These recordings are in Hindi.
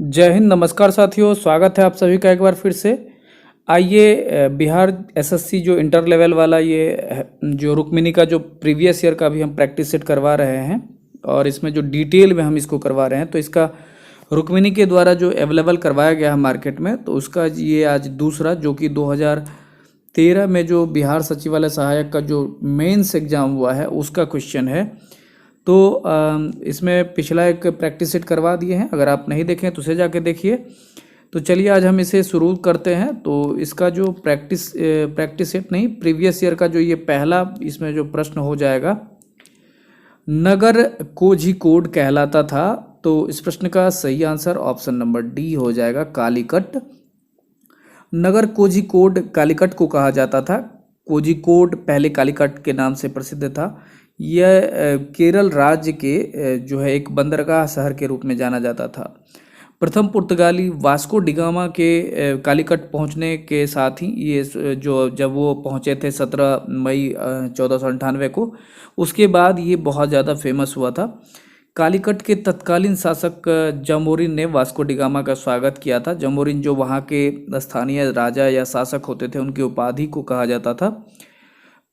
जय हिंद, नमस्कार साथियों। स्वागत है आप सभी का एक बार फिर से। आइए बिहार एसएससी जो इंटर लेवल वाला जो रुक्मिनी का जो प्रीवियस ईयर का भी हम प्रैक्टिस सेट करवा रहे हैं और इसमें जो डिटेल में हम इसको करवा रहे हैं, तो इसका रुक्मिनी के द्वारा जो अवेलेबल करवाया गया है मार्केट में, तो उसका ये आज दूसरा, जो कि 2013 में जो बिहार सचिवालय सहायक का जो मेंस एग्जाम हुआ है उसका क्वेश्चन है। तो इसमें पिछला एक प्रैक्टिस सेट करवा दिए हैं, अगर आप नहीं देखें तो उसे जाके देखिए। तो चलिए आज हम इसे शुरू करते हैं। तो इसका जो प्रैक्टिस सेट नहीं, प्रीवियस ईयर का जो ये पहला इसमें जो प्रश्न हो जाएगा, नगर कोझिकोड कहलाता था। तो इस प्रश्न का सही आंसर ऑप्शन नंबर डी हो जाएगा, कालीकट। नगर कोझिकोड कालीकट को कहा जाता था। कोझिकोड पहले कालीकट के नाम से प्रसिद्ध था। यह केरल राज्य के जो है एक बंदरगाह शहर के रूप में जाना जाता था। प्रथम पुर्तगाली वास्को डिगामा के कालीकट पहुंचने के साथ ही ये जो जब वो पहुंचे थे 17 मई 1498 को, उसके बाद ये बहुत ज़्यादा फेमस हुआ था। कालीकट के तत्कालीन शासक जामोरिन ने वास्को डिगामा का स्वागत किया था। जामोरिन जो वहाँ के स्थानीय राजा या शासक होते थे, उनकी उपाधि को कहा जाता था।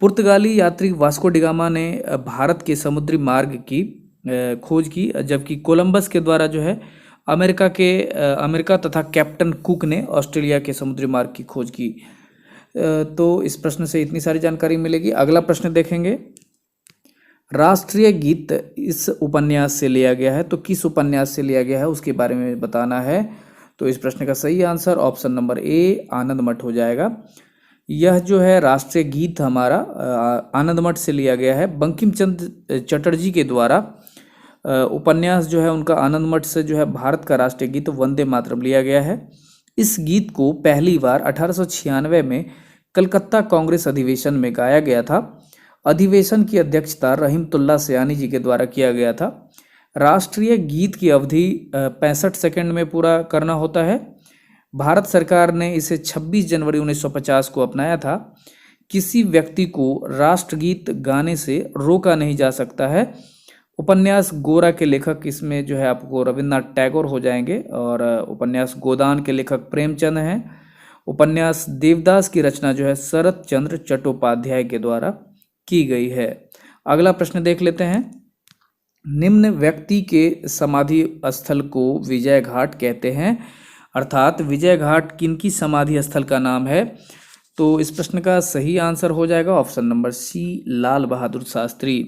पुर्तगाली यात्री वास्को डिगामा ने भारत के समुद्री मार्ग की खोज की, जबकि कोलंबस के द्वारा जो है अमेरिका तथा कैप्टन कुक ने ऑस्ट्रेलिया के समुद्री मार्ग की खोज की। तो इस प्रश्न से इतनी सारी जानकारी मिलेगी। अगला प्रश्न देखेंगे। राष्ट्रीय गीत इस उपन्यास से लिया गया है, तो किस उपन्यास से लिया गया है उसके बारे में बताना है। तो इस प्रश्न का सही आंसर ऑप्शन नंबर ए, आनंद मठ हो जाएगा। यह जो है राष्ट्रीय गीत हमारा आनंद मठ से लिया गया है। बंकिम चंद्र चटर्जी के द्वारा उपन्यास जो है उनका आनंद मठ से जो है भारत का राष्ट्रीय गीत वंदे मातरम लिया गया है। इस गीत को पहली बार 1896 में कलकत्ता कांग्रेस अधिवेशन में गाया गया था। अधिवेशन की अध्यक्षता रहीमतुल्लाह सयानी जी के द्वारा किया गया था। राष्ट्रीय गीत की अवधि 65 सेकंड में पूरा करना होता है। भारत सरकार ने इसे 26 जनवरी 1950 को अपनाया था। किसी व्यक्ति को राष्ट्रगीत गाने से रोका नहीं जा सकता है। उपन्यास गोरा के लेखक इसमें जो है आपको रविन्द्रनाथ टैगोर हो जाएंगे, और उपन्यास गोदान के लेखक प्रेमचंद हैं। उपन्यास देवदास की रचना जो है शरत चंद्र चट्टोपाध्याय के द्वारा की गई है। अगला प्रश्न देख लेते हैं। निम्न व्यक्ति के समाधि स्थल को विजय घाट कहते हैं, अर्थात विजय घाट किनकी समाधि स्थल का नाम है। तो इस प्रश्न का सही आंसर हो जाएगा ऑप्शन नंबर सी, लाल बहादुर शास्त्री।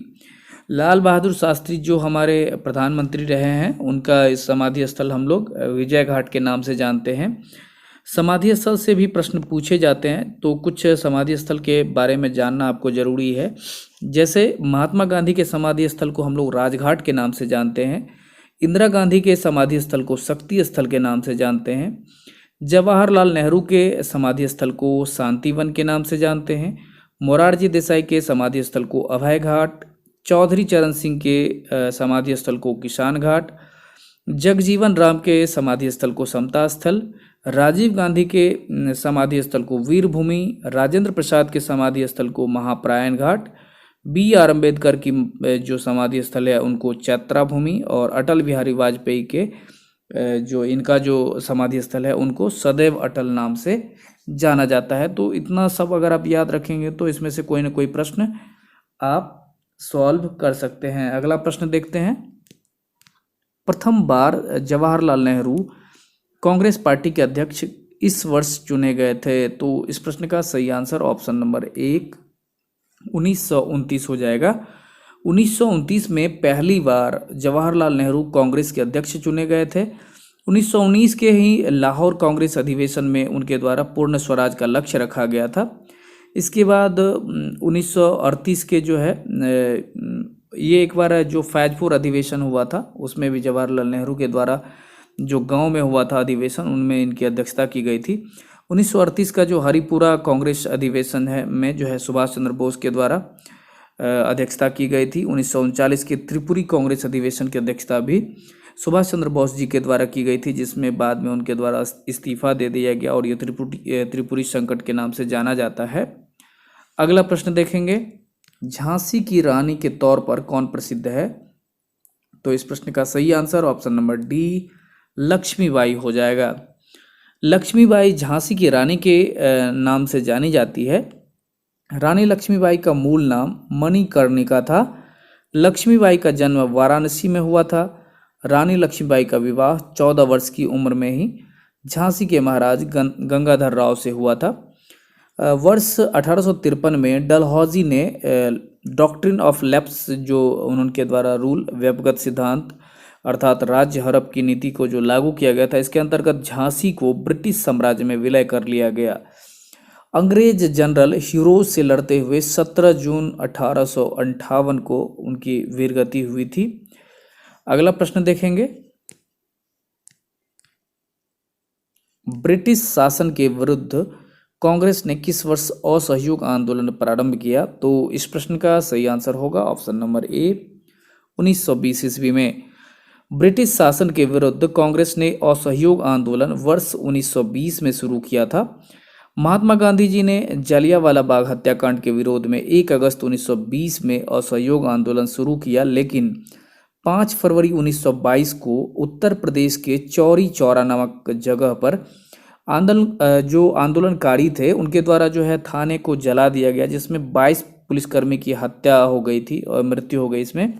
लाल बहादुर शास्त्री जो हमारे प्रधानमंत्री रहे हैं, उनका इस समाधि स्थल हम लोग विजय घाट के नाम से जानते हैं। समाधि स्थल से भी प्रश्न पूछे जाते हैं, तो कुछ समाधि स्थल के बारे में जानना आपको जरूरी है। जैसे महात्मा गांधी के समाधि स्थल को हम लोग राजघाट के नाम से जानते हैं। इंदिरा गांधी के समाधि स्थल को शक्ति स्थल के नाम से जानते हैं। जवाहरलाल नेहरू के समाधि स्थल को शांतिवन के नाम से जानते हैं। मोरारजी देसाई के समाधि स्थल को अभय घाट, चौधरी चरण सिंह के समाधि स्थल को किसान घाट, जगजीवन राम के समाधि स्थल को समता स्थल, राजीव गांधी के समाधि स्थल को वीर भूमि, राजेंद्र प्रसाद के समाधि स्थल को महाप्रायण घाट, B.R. अम्बेडकर की जो समाधि स्थल है उनको चैत्रा भूमि, और अटल बिहारी वाजपेयी के जो इनका जो समाधि स्थल है उनको सदैव अटल नाम से जाना जाता है। तो इतना सब अगर आप याद रखेंगे तो इसमें से कोई ना कोई प्रश्न आप सॉल्व कर सकते हैं। अगला प्रश्न देखते हैं। प्रथम बार जवाहरलाल नेहरू कांग्रेस पार्टी के अध्यक्ष इस वर्ष चुने गए थे। तो इस प्रश्न का सही आंसर ऑप्शन नंबर 1, 1929 हो जाएगा। 1929 में पहली बार जवाहरलाल नेहरू कांग्रेस के अध्यक्ष चुने गए थे। 1919 के ही लाहौर कांग्रेस अधिवेशन में उनके द्वारा पूर्ण स्वराज का लक्ष्य रखा गया था। इसके बाद 1938 के जो है ये एक बार जो फैजपुर अधिवेशन हुआ था, उसमें भी जवाहरलाल नेहरू के द्वारा जो गांव में हुआ था अधिवेशन, उनमें इनकी अध्यक्षता की गई थी। 1938 का जो हरिपुरा कांग्रेस अधिवेशन है में जो है सुभाष चंद्र बोस के द्वारा अध्यक्षता की गई थी। 1939 के त्रिपुरी कांग्रेस अधिवेशन की अध्यक्षता भी सुभाष चंद्र बोस जी के द्वारा की गई थी, जिसमें बाद में उनके द्वारा इस्तीफा दे दिया गया और ये त्रिपुरी संकट के नाम से जाना जाता है। अगला प्रश्न देखेंगे। झांसी की रानी के तौर पर कौन प्रसिद्ध है। तो इस प्रश्न का सही answer option number D, Laxmibai हो जाएगा। लक्ष्मीबाई झांसी की रानी के नाम से जानी जाती है। रानी लक्ष्मीबाई का मूल नाम मणिकर्णिका था। लक्ष्मीबाई का जन्म वाराणसी में हुआ था। रानी लक्ष्मीबाई का विवाह 14 वर्ष की उम्र में ही झांसी के महाराज गंगाधर राव से हुआ था। वर्ष 1853 में डलहौजी ने डॉक्ट्रिन ऑफ लैप्स जो उनके द्वारा रूल व्यपगत सिद्धांत अर्थात राज्य हड़प की नीति को जो लागू किया गया था, इसके अंतर्गत झांसी को ब्रिटिश साम्राज्य में विलय कर लिया गया। अंग्रेज जनरल हीरोज से लड़ते हुए 17 जून 1858 को उनकी वीरगति हुई थी। अगला प्रश्न देखेंगे, ब्रिटिश शासन के विरुद्ध कांग्रेस ने किस वर्ष असहयोग आंदोलन प्रारंभ किया? तो इस प्रश्न का सही आंसर होगा ऑप्शन नंबर ए 1920 ईस्वी में। ब्रिटिश शासन के विरुद्ध कांग्रेस ने असहयोग आंदोलन वर्ष 1920 में शुरू किया था। महात्मा गांधी जी ने जलियांवाला बाग हत्याकांड के विरोध में 1 अगस्त 1920 में असहयोग आंदोलन शुरू किया, लेकिन 5 फरवरी 1922 को उत्तर प्रदेश के चौरी चौरा नामक जगह पर आंदोलनकारी थे उनके द्वारा जो है थाने को जला दिया गया, जिसमें 22 पुलिसकर्मी की हत्या हो गई थी और मृत्यु हो गई इसमें।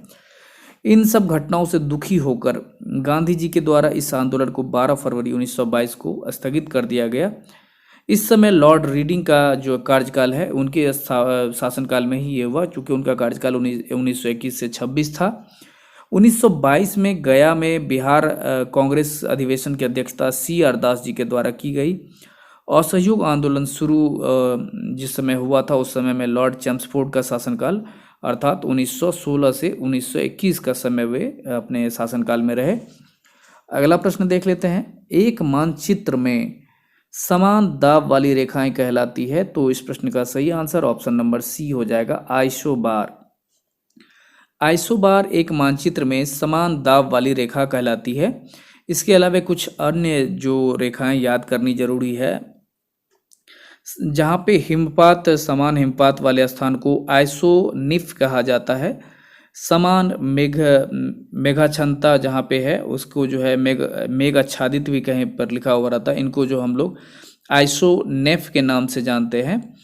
इन सब घटनाओं से दुखी होकर गांधी जी के द्वारा इस आंदोलन को 12 फरवरी 1922 को स्थगित कर दिया गया। इस समय लॉर्ड रीडिंग का जो कार्यकाल है उनके शासनकाल में ही ये हुआ, चूँकि उनका कार्यकाल 1921 से 26 था। 1922 में गया में बिहार कांग्रेस अधिवेशन की अध्यक्षता CR दास जी के द्वारा की गई। असहयोग आंदोलन शुरू जिस समय हुआ था उस समय में लॉर्ड चेम्सफोर्ड का शासनकाल अर्थात 1916 से 1921 का समय वे अपने शासनकाल में रहे। अगला प्रश्न देख लेते हैं, एक मानचित्र में समान दाब वाली रेखाएं कहलाती है? तो इस प्रश्न का सही आंसर ऑप्शन नंबर सी हो जाएगा आइसोबार। आइसोबार एक मानचित्र में समान दाब वाली रेखा कहलाती है। इसके अलावा कुछ अन्य जो रेखाएं याद करनी जरूरी है, जहाँ पे हिमपात समान हिमपात वाले स्थान को आइसोनिफ कहा जाता है। समान मेघाच्छादनता जहाँ पे है उसको जो है मेघ आच्छादित भी कहीं पर लिखा हुआ रहता है, इनको जो हम लोग आइसोनेफ के नाम से जानते हैं।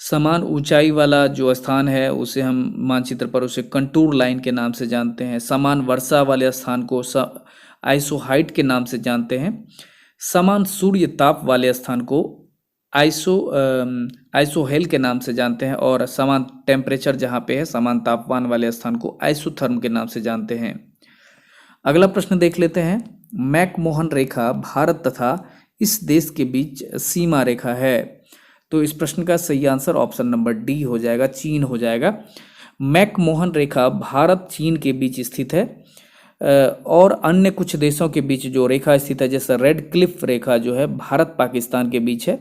समान ऊंचाई वाला जो स्थान है उसे हम मानचित्र पर उसे कंटूर लाइन के नाम से जानते हैं। समान वर्षा वाले स्थान को आइसोहाइट के नाम से जानते हैं। समान सूर्य ताप वाले स्थान को आइसोहेल के नाम से जानते हैं और समान टेम्परेचर जहाँ पे है समान तापमान वाले स्थान को आइसोथर्म के नाम से जानते हैं। अगला प्रश्न देख लेते हैं, मैकमोहन रेखा भारत तथा इस देश के बीच सीमा रेखा है? तो इस प्रश्न का सही आंसर ऑप्शन नंबर डी हो जाएगा, चीन हो जाएगा। मैकमोहन रेखा भारत चीन के बीच स्थित है और अन्य कुछ देशों के बीच जो रेखा स्थित है, जैसे रेड क्लिफ रेखा जो है भारत पाकिस्तान के बीच है,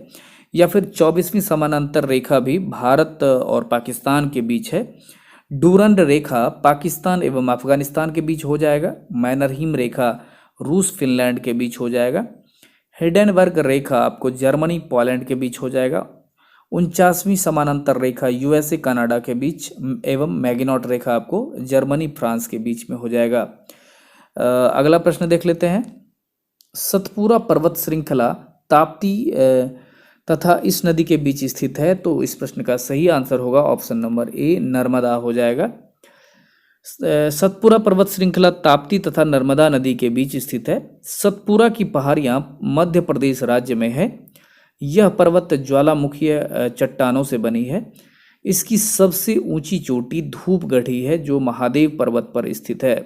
या फिर 24वीं समानांतर रेखा भी भारत और पाकिस्तान के बीच है। डूरंड रेखा पाकिस्तान एवं अफगानिस्तान के बीच हो जाएगा। मैनरहिम रेखा रूस फिनलैंड के बीच हो जाएगा। हिडेनबर्ग रेखा आपको जर्मनी पोलैंड के बीच हो जाएगा। 49वीं समानांतर रेखा USA कनाडा के बीच एवं मैगिनॉट रेखा आपको जर्मनी फ्रांस के बीच में हो जाएगा। अगला प्रश्न देख लेते हैं, सतपुरा पर्वत श्रृंखला ताप्ती तथा इस नदी के बीच स्थित है? तो इस प्रश्न का सही आंसर होगा ऑप्शन नंबर ए नर्मदा हो जाएगा। सतपुरा पर्वत श्रृंखला ताप्ती तथा नर्मदा नदी के बीच स्थित है। सतपुरा की पहाड़ियाँ मध्य प्रदेश राज्य में है। यह पर्वत ज्वालामुखीय चट्टानों से बनी है। इसकी सबसे ऊंची चोटी धूपगढ़ी है जो महादेव पर्वत पर स्थित है।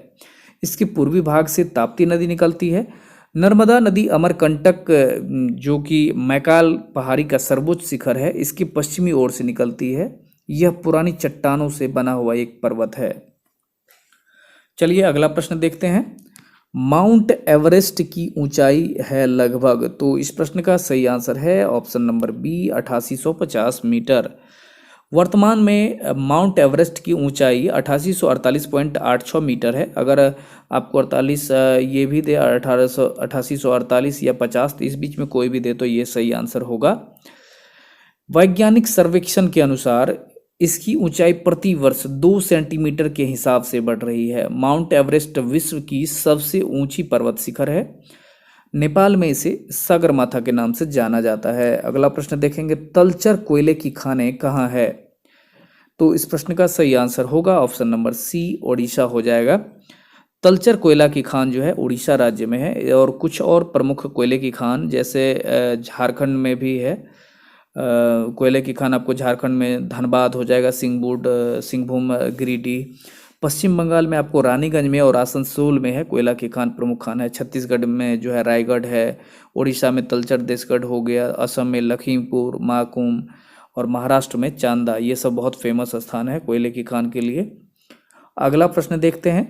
इसके पूर्वी भाग से ताप्ती नदी निकलती है। नर्मदा नदी अमरकंटक जो कि मैकाल पहाड़ी का सर्वोच्च शिखर है, इसकी पश्चिमी ओर से निकलती है। यह पुरानी चट्टानों से बना हुआ एक पर्वत है। चलिए अगला प्रश्न देखते हैं, माउंट एवरेस्ट की ऊंचाई है लगभग? तो इस प्रश्न का सही आंसर है ऑप्शन नंबर बी 8850 मीटर। वर्तमान में माउंट एवरेस्ट की ऊंचाई 8848.86 मीटर है। अगर आपको 48 ये भी दे 8848 या 50 तो इस बीच में कोई भी दे तो ये सही आंसर होगा। वैज्ञानिक सर्वेक्षण के अनुसार इसकी ऊंचाई प्रति वर्ष 2 सेंटीमीटर के हिसाब से बढ़ रही है। माउंट एवरेस्ट विश्व की सबसे ऊंची पर्वत शिखर है। नेपाल में इसे सगरमाथा के नाम से जाना जाता है। अगला प्रश्न देखेंगे, तलचर कोयले की खानें कहाँ है? तो इस प्रश्न का सही आंसर होगा ऑप्शन नंबर सी, ओडिशा हो जाएगा। तलचर कोयला की खान जो है उड़ीसा राज्य में है। और कुछ और प्रमुख कोयले की खान जैसे झारखंड में भी है। कोयले की खान आपको झारखंड में धनबाद हो जाएगा, सिंहभूम, गिरिडीह। पश्चिम बंगाल में आपको रानीगंज में और आसनसोल में है कोयला की खान, प्रमुख खान है। छत्तीसगढ़ में जो है रायगढ़ है। उड़ीसा में तलचर देसगढ़ हो गया। असम में लखीमपुर, माकुम और महाराष्ट्र में चांदा, ये सब बहुत फेमस स्थान है कोयले की खान के लिए। अगला प्रश्न देखते हैं,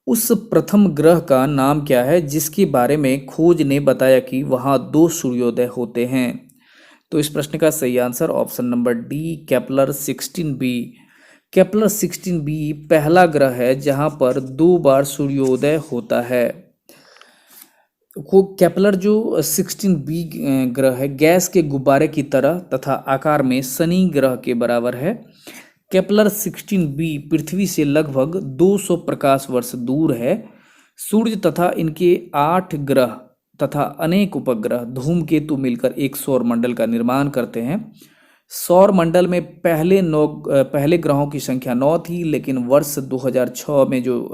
उस प्रथम ग्रह का नाम क्या है जिसके बारे में खोज ने बताया कि वहां 2 सूर्योदय होते हैं? तो इस प्रश्न का सही answer option number D, Kepler 16b। Kepler 16b पहला ग्रह है जहां पर 2 बार सूर्योदय होता है। वो केपलर जो 16b ग्रह है, गैस के गुब्बारे की तरह तथा आकार में शनि ग्रह के बराबर है। केपलर 16b पृथ्वी से लगभग 200 प्रकाश वर्ष दूर है। सूर्य तथा इनके 8 ग्रह तथा अनेक उपग्रह धूमकेतु मिलकर एक सौर मंडल का निर्माण करते हैं। सौर मंडल में पहले ग्रहों की संख्या 9 थी, लेकिन वर्ष 2006 में जो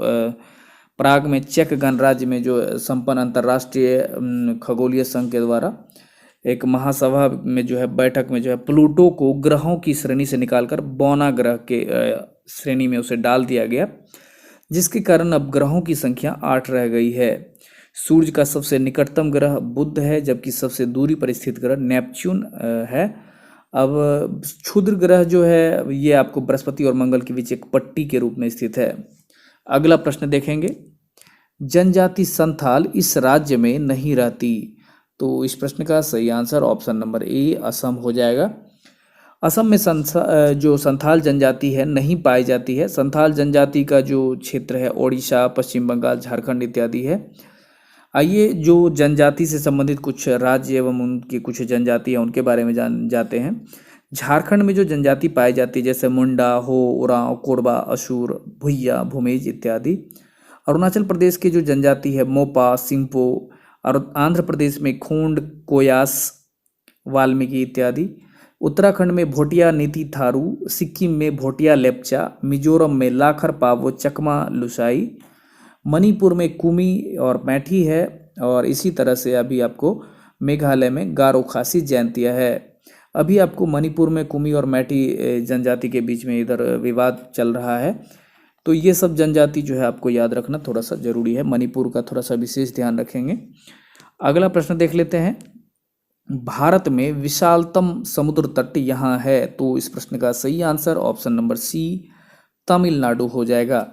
प्राग में चेक गणराज्य में जो संपन्न अंतर्राष्ट्रीय खगोलीय संघ के द्वारा एक महासभा में जो है बैठक में जो है प्लूटो को ग्रहों की श्रेणी से निकालकर बौना ग्रह के श्रेणी में उसे डाल दिया गया, जिसके कारण अब ग्रहों की संख्या 8 रह गई है। सूर्य का सबसे निकटतम ग्रह बुध है, जबकि सबसे दूरी पर स्थित ग्रह नेपच्यून है। अब क्षुद्र ग्रह जो है ये आपको बृहस्पति और मंगल के बीच एक पट्टी के रूप में स्थित है। अगला प्रश्न देखेंगे, जनजाति संथाल इस राज्य में नहीं रहती। तो इस प्रश्न का सही आंसर ऑप्शन नंबर ए, असम हो जाएगा। असम में जो संथाल जनजाति है नहीं पाई जाती है। संथाल जनजाति का जो क्षेत्र है ओडिशा, पश्चिम बंगाल, झारखंड इत्यादि है। आइए जो जनजाति से संबंधित कुछ राज्य एवं उनकी कुछ जनजाति है उनके बारे में जान जाते हैं। झारखंड में जो जनजाति पाई जाती है जैसे मुंडा, हो, उरांव, कोरबा, अशूर, भुइया, भूमेज इत्यादि। अरुणाचल प्रदेश की जो जनजाति है मोपा, सिंपो, और आंध्र प्रदेश में खोंड, कोयास, वाल्मीकि इत्यादि। उत्तराखंड में भोटिया, नीति, थारू। सिक्किम में भोटिया, लेप्चा। मिजोरम में लाखर, पावो, चकमा, लुसाई। मणिपुर में कुमी और मैठी है। और इसी तरह से अभी आपको मेघालय में गारो, खासी, जैंतिया है। अभी आपको मणिपुर में कुमी और मैठी जनजाति के बीच में इधर विवाद चल रहा है, तो ये सब जनजाति जो है आपको याद रखना थोड़ा सा जरूरी है। मणिपुर का थोड़ा सा विशेष ध्यान रखेंगे। अगला प्रश्न देख लेते हैं, भारत में विशालतम समुद्र तट यहाँ है। तो इस प्रश्न का सही answer option number C, Tamil Nadu हो जाएगा।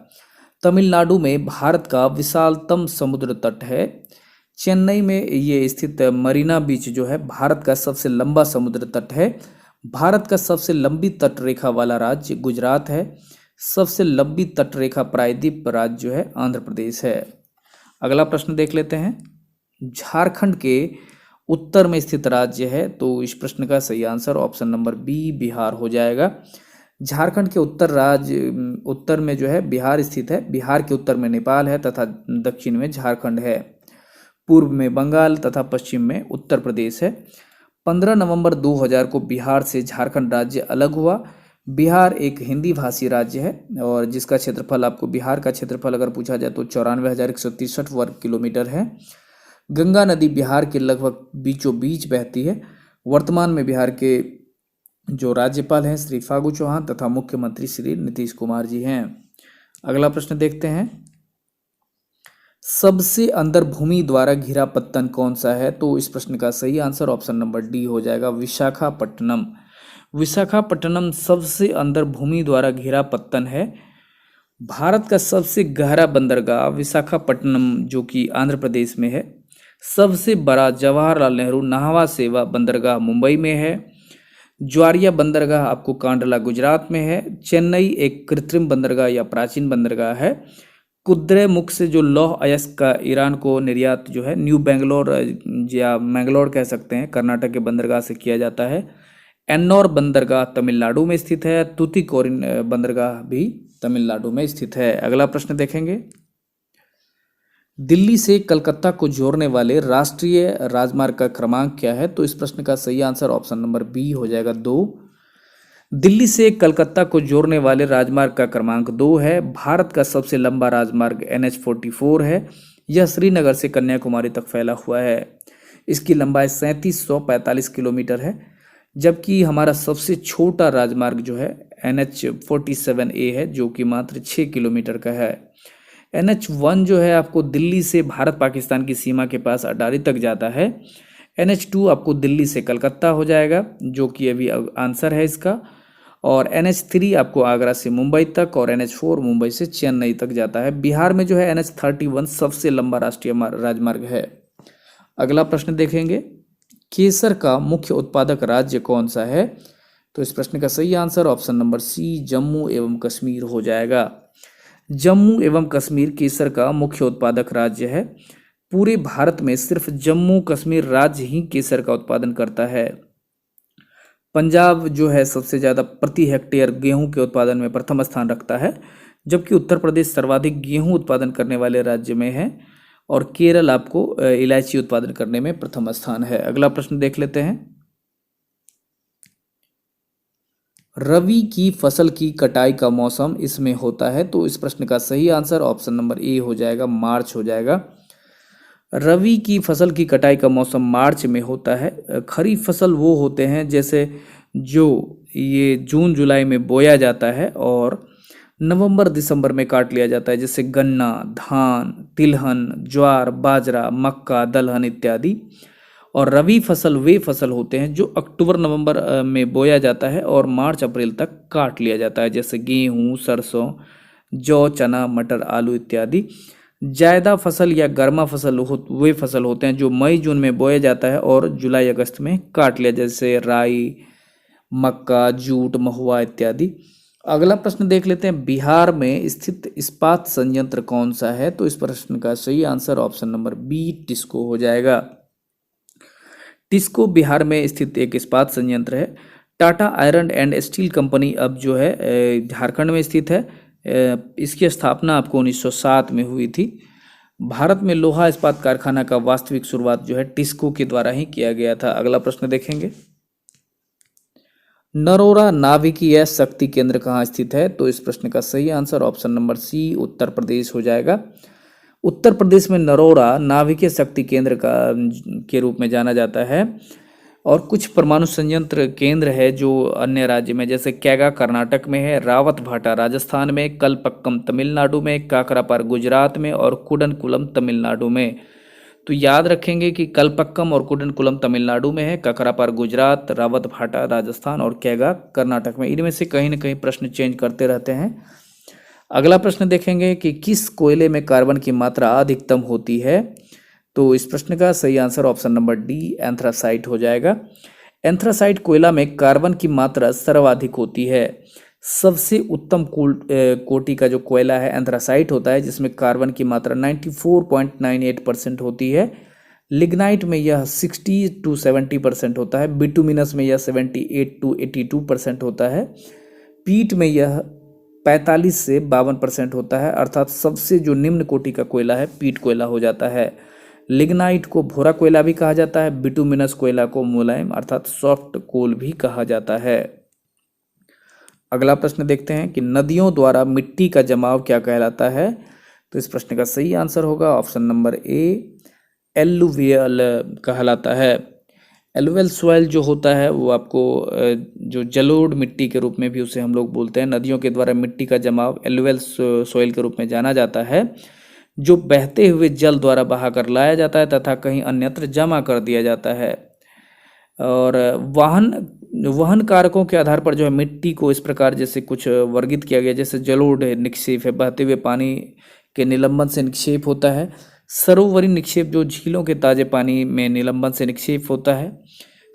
तमिलनाडु में भारत का विशालतम समुद्र तट है। चेन्नई में ये स्थित मरीना बीच जो है भारत का सबसे लंबा समुद्र तट है। भारत का सबसे लंबी तट रेखा वाला राज्य गुजरात है। सबसे लंबी तट रेखा प्रायद्वीप राज्य जो है आंध्र प्रदेश है। अगला प्रश्न देख लेते हैं, झारखंड के उत्तर में स्थित राज्य है। तो इस प्रश्न का सही answer option number B, Bihar हो जाएगा। झारखंड के उत्तर में जो है बिहार स्थित है। बिहार के उत्तर में नेपाल है तथा दक्षिण में झारखंड है। पूर्व में बंगाल तथा पश्चिम में उत्तर प्रदेश है। 15 नवंबर 2000 को बिहार से झारखंड राज्य अलग हुआ। बिहार एक हिंदी भाषी राज्य है और जिसका क्षेत्रफल, आपको बिहार का क्षेत्रफल अगर पूछा जाए तो 94,163 वर्ग किलोमीटर है। गंगा नदी बिहार के लगभग बीचों बीच बहती है। वर्तमान में बिहार के जो राज्यपाल हैं श्री फागू चौहान तथा मुख्यमंत्री श्री नीतीश कुमार जी हैं। अगला प्रश्न देखते हैं, सबसे अंदर भूमि द्वारा घिरा पत्तन कौन सा है? तो इस प्रश्न का सही आंसर ऑप्शन नंबर डी हो जाएगा, विशाखापट्टनम। विशाखापट्टनम सबसे अंदर भूमि द्वारा घिरा पत्तन है। भारत का सबसे गहरा बंदरगाह विशाखापट्टनम जो कि आंध्र प्रदेश में है। सबसे बड़ा जवाहरलाल नेहरू नाहवा सेवा बंदरगाह मुंबई में है। ज्वारिया बंदरगाह आपको कांडला गुजरात में है। चेन्नई एक कृत्रिम बंदरगाह या प्राचीन बंदरगाह है। कुद्रेमुख से जो लौह अयस्क का ईरान को निर्यात जो है न्यू बेंगलोर या मैंगलोर कह सकते हैं, कर्नाटक के बंदरगाह से किया जाता है। एन्नौर बंदरगाह तमिलनाडु में स्थित है। तूतीकोरिन बंदरगाह भी तमिलनाडु में स्थित है। अगला प्रश्न देखेंगे, दिल्ली से कलकत्ता को जोड़ने वाले राष्ट्रीय राजमार्ग का क्रमांक क्या है? तो इस प्रश्न का सही आंसर ऑप्शन नंबर बी हो जाएगा 2। दिल्ली से कलकत्ता को जोड़ने वाले राजमार्ग का क्रमांक 2 है। भारत का सबसे लंबा राजमार्ग NH44 है। यह श्रीनगर से कन्याकुमारी तक फैला हुआ है। इसकी लंबाई 3745 किलोमीटर है, जबकि हमारा सबसे छोटा राजमार्ग जो है NH47A है, जो कि मात्र 6 किलोमीटर का है। NH1 जो है आपको दिल्ली से भारत पाकिस्तान की सीमा के पास अटारी तक जाता है। NH2 आपको दिल्ली से कलकत्ता हो जाएगा, जो कि अभी आंसर है इसका। और NH3 आपको आगरा से मुंबई तक, और NH4 मुंबई से चेन्नई तक जाता है। बिहार में जो है NH31 सबसे लंबा राष्ट्रीय राजमार्ग है। अगला प्रश्न देखेंगे, केसर का मुख्य उत्पादक राज्य कौन सा है? तो इस प्रश्न का सही answer option number C Jammu एवं कश्मीर हो जाएगा। जम्मू एवं कश्मीर केसर का मुख्य उत्पादक राज्य है। पूरे भारत में सिर्फ जम्मू कश्मीर राज्य ही केसर का उत्पादन करता है। पंजाब जो है सबसे ज़्यादा प्रति हेक्टेयर गेहूं के उत्पादन में प्रथम स्थान रखता है, जबकि उत्तर प्रदेश सर्वाधिक गेहूं उत्पादन करने वाले राज्य में है, और केरल आपको इलायची उत्पादन करने में प्रथम स्थान है। अगला प्रश्न देख लेते हैं, रबी की फसल की कटाई का मौसम इसमें होता है? तो इस प्रश्न का सही आंसर ऑप्शन नंबर ए हो जाएगा, मार्च हो जाएगा। रबी की फसल की कटाई का मौसम मार्च में होता है। खरीफ फसल वो होते हैं जैसे जो ये जून जुलाई में बोया जाता है और नवंबर दिसंबर में काट लिया जाता है, जैसे गन्ना, धान, तिलहन, ज्वार, बाजरा, मक्का, दलहन इत्यादि। और रबी फसल वे फसल होते हैं जो अक्टूबर नवंबर में बोया जाता है और मार्च अप्रैल तक काट लिया जाता है, जैसे गेहूँ, सरसों, जौ, चना, मटर, आलू इत्यादि। जायदा फसल या गर्मा फसल वे फसल होते हैं जो मई जून में बोया जाता है और जुलाई अगस्त में काट लिया, जैसे राई, मक्का, जूट, महुआ इत्यादि। अगला प्रश्न देख लेते हैं, बिहार में स्थित इस्पात संयंत्र कौन सा है? तो इस प्रश्न का सही answer option number B TISCO हो जाएगा। टिस्को बिहार में स्थित एक इस्पात संयंत्र है। Tata iron and steel company अब जो है झारखंड में स्थित है। इसकी स्थापना आपको 1907 में हुई थी। भारत में लोहा इस्पात कारखाना का वास्तविक शुरुआत जो है टिस्को के द्वारा ही किया गया था। अगला प्रश्न देखेंगे, नरोरा नाभिकीय शक्ति केंद्र कहाँ स्थित है? तो इस प्रश्न का सही आंसर ऑप्शन नंबर सी उत्तर प्रदेश हो जाएगा। उत्तर प्रदेश में नरोरा नाभिकीय शक्ति केंद्र के रूप में जाना जाता है। और कुछ परमाणु संयंत्र केंद्र है जो अन्य राज्य में, जैसे कैगा कर्नाटक में है, रावत भाटा राजस्थान में, कलपक्कम तमिलनाडु में, काकरापार गुजरात में और कुडनकुलम तमिलनाडु में। तो याद रखेंगे कि कलपक्कम और कुडनकुलम तमिलनाडु में है, काकरापार गुजरात, रावत भाटा राजस्थान और कैगा कर्नाटक में। इनमें से कहीं ना कहीं प्रश्न चेंज करते रहते हैं। अगला प्रश्न देखेंगे कि किस कोयले में कार्बन की मात्रा अधिकतम होती है? तो इस प्रश्न का सही answer option number D anthracite हो जाएगा। एंथ्रासाइट कोयला में कार्बन की मात्रा सर्वाधिक होती है। सबसे उत्तम कोटि का जो कोयला है एंथ्रासाइट होता है, जिसमें कार्बन की मात्रा 94.98% होती है। लिग्नाइट में यह 60 to 70% होता है। बिटुमिनस में यह 78 to 82% होता है। पीट में यह 45 से 52% होता है। अर्थात सबसे जो निम्न कोटि का कोयला है पीट कोयला हो जाता है। लिग्नाइट को भूरा कोयला भी कहा जाता है। बिटुमिनस कोयला को मुलायम अर्थात सॉफ्ट कोल भी कहा जाता है। अगला प्रश्न देखते हैं कि नदियों द्वारा मिट्टी का जमाव क्या कहलाता है? तो इस प्रश्न का सही आंसर होगा ऑप्शन नंबर ए एलुवियल कहलाता है। एलुवियल सॉइल जो होता है वो आपको जो जलोढ़ मिट्टी के रूप में भी उसे हम लोग बोलते हैं। नदियों के द्वारा मिट्टी का जमाव एलुवियल सॉइल के रूप में जाना जाता है, जो बहते हुए जल द्वारा बहाकर लाया जाता है तथा कहीं अन्यत्र जमा कर दिया जाता है। और वहन कारकों के आधार पर जो है मिट्टी को इस प्रकार जैसे कुछ वर्गित किया गया, जैसे जलोढ़ निक्षेप है, बहते हुए पानी के निलंबन से निक्षेप होता है। सरोवरी निक्षेप जो झीलों के ताजे पानी में निलंबन से निक्षेप होता है।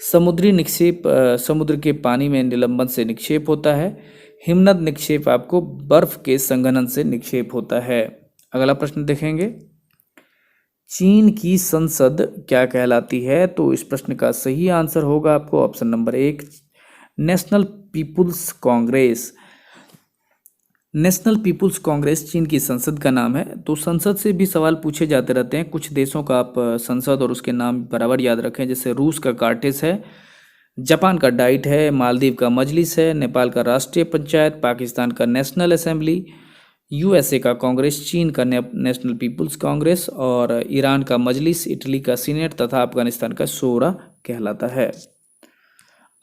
समुद्री निक्षेप समुद्र के पानी में निलंबन से निक्षेप होता है। हिमनद निक्षेप आपको बर्फ के संघनन से निक्षेप होता है। अगला प्रश्न देखेंगे, चीन की संसद क्या कहलाती है? तो इस प्रश्न का सही आंसर होगा आपको option number 1 National People's Congress. National People's Congress चीन की संसद का नाम है। तो संसद से भी सवाल पूछे जाते रहते हैं। कुछ देशों का आप संसद और उसके नाम बराबर याद रखें, जैसे रूस का कार्टेस है, जापान का डाइट है, मालदीव का मजलिस है, नेपाल का राष्ट्रीय पंचायत, पाकिस्तान का नेशनल असेंबली, यूएसए का कांग्रेस, चीन का नेशनल पीपुल्स कांग्रेस और ईरान का मजलिस, इटली का सीनेट तथा अफगानिस्तान का शोरा कहलाता है।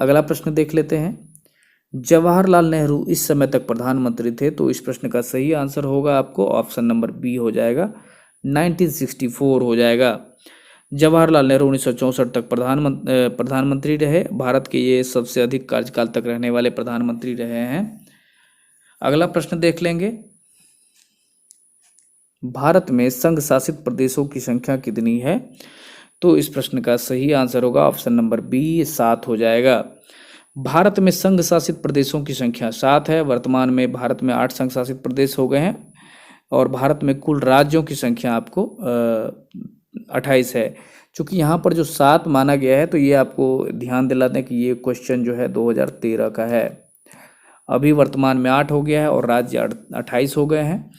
अगला प्रश्न देख लेते हैं। जवाहरलाल नेहरू इस समय तक प्रधानमंत्री थे, तो इस प्रश्न का सही आंसर होगा आपको ऑप्शन नंबर बी हो जाएगा, 1964 हो जाएगा। जवाहरलाल नेहरू 1964 तक प्रधानमंत्री रहे। भारत के ये सबसे अधिक कार्यकाल तक रहने वाले प्रधानमंत्री रहे हैं। अगला प्रश्न देख लेंगे। भारत में संघ शासित प्रदेशों की संख्या कितनी है? तो इस प्रश्न का सही आंसर होगा ऑप्शन नंबर बी, 7 हो जाएगा। भारत में संघ शासित प्रदेशों की संख्या 7 है। वर्तमान में भारत में 8 संघ शासित प्रदेश हो गए हैं और भारत में कुल राज्यों की संख्या आपको 28 है। चूंकि यहाँ पर जो 7 माना गया है, तो ये आपको ध्यान दिलाते हैं कि ये क्वेश्चन जो है 2013 का है। अभी वर्तमान में 8 हो गया है और राज्य 28 हो गए हैं।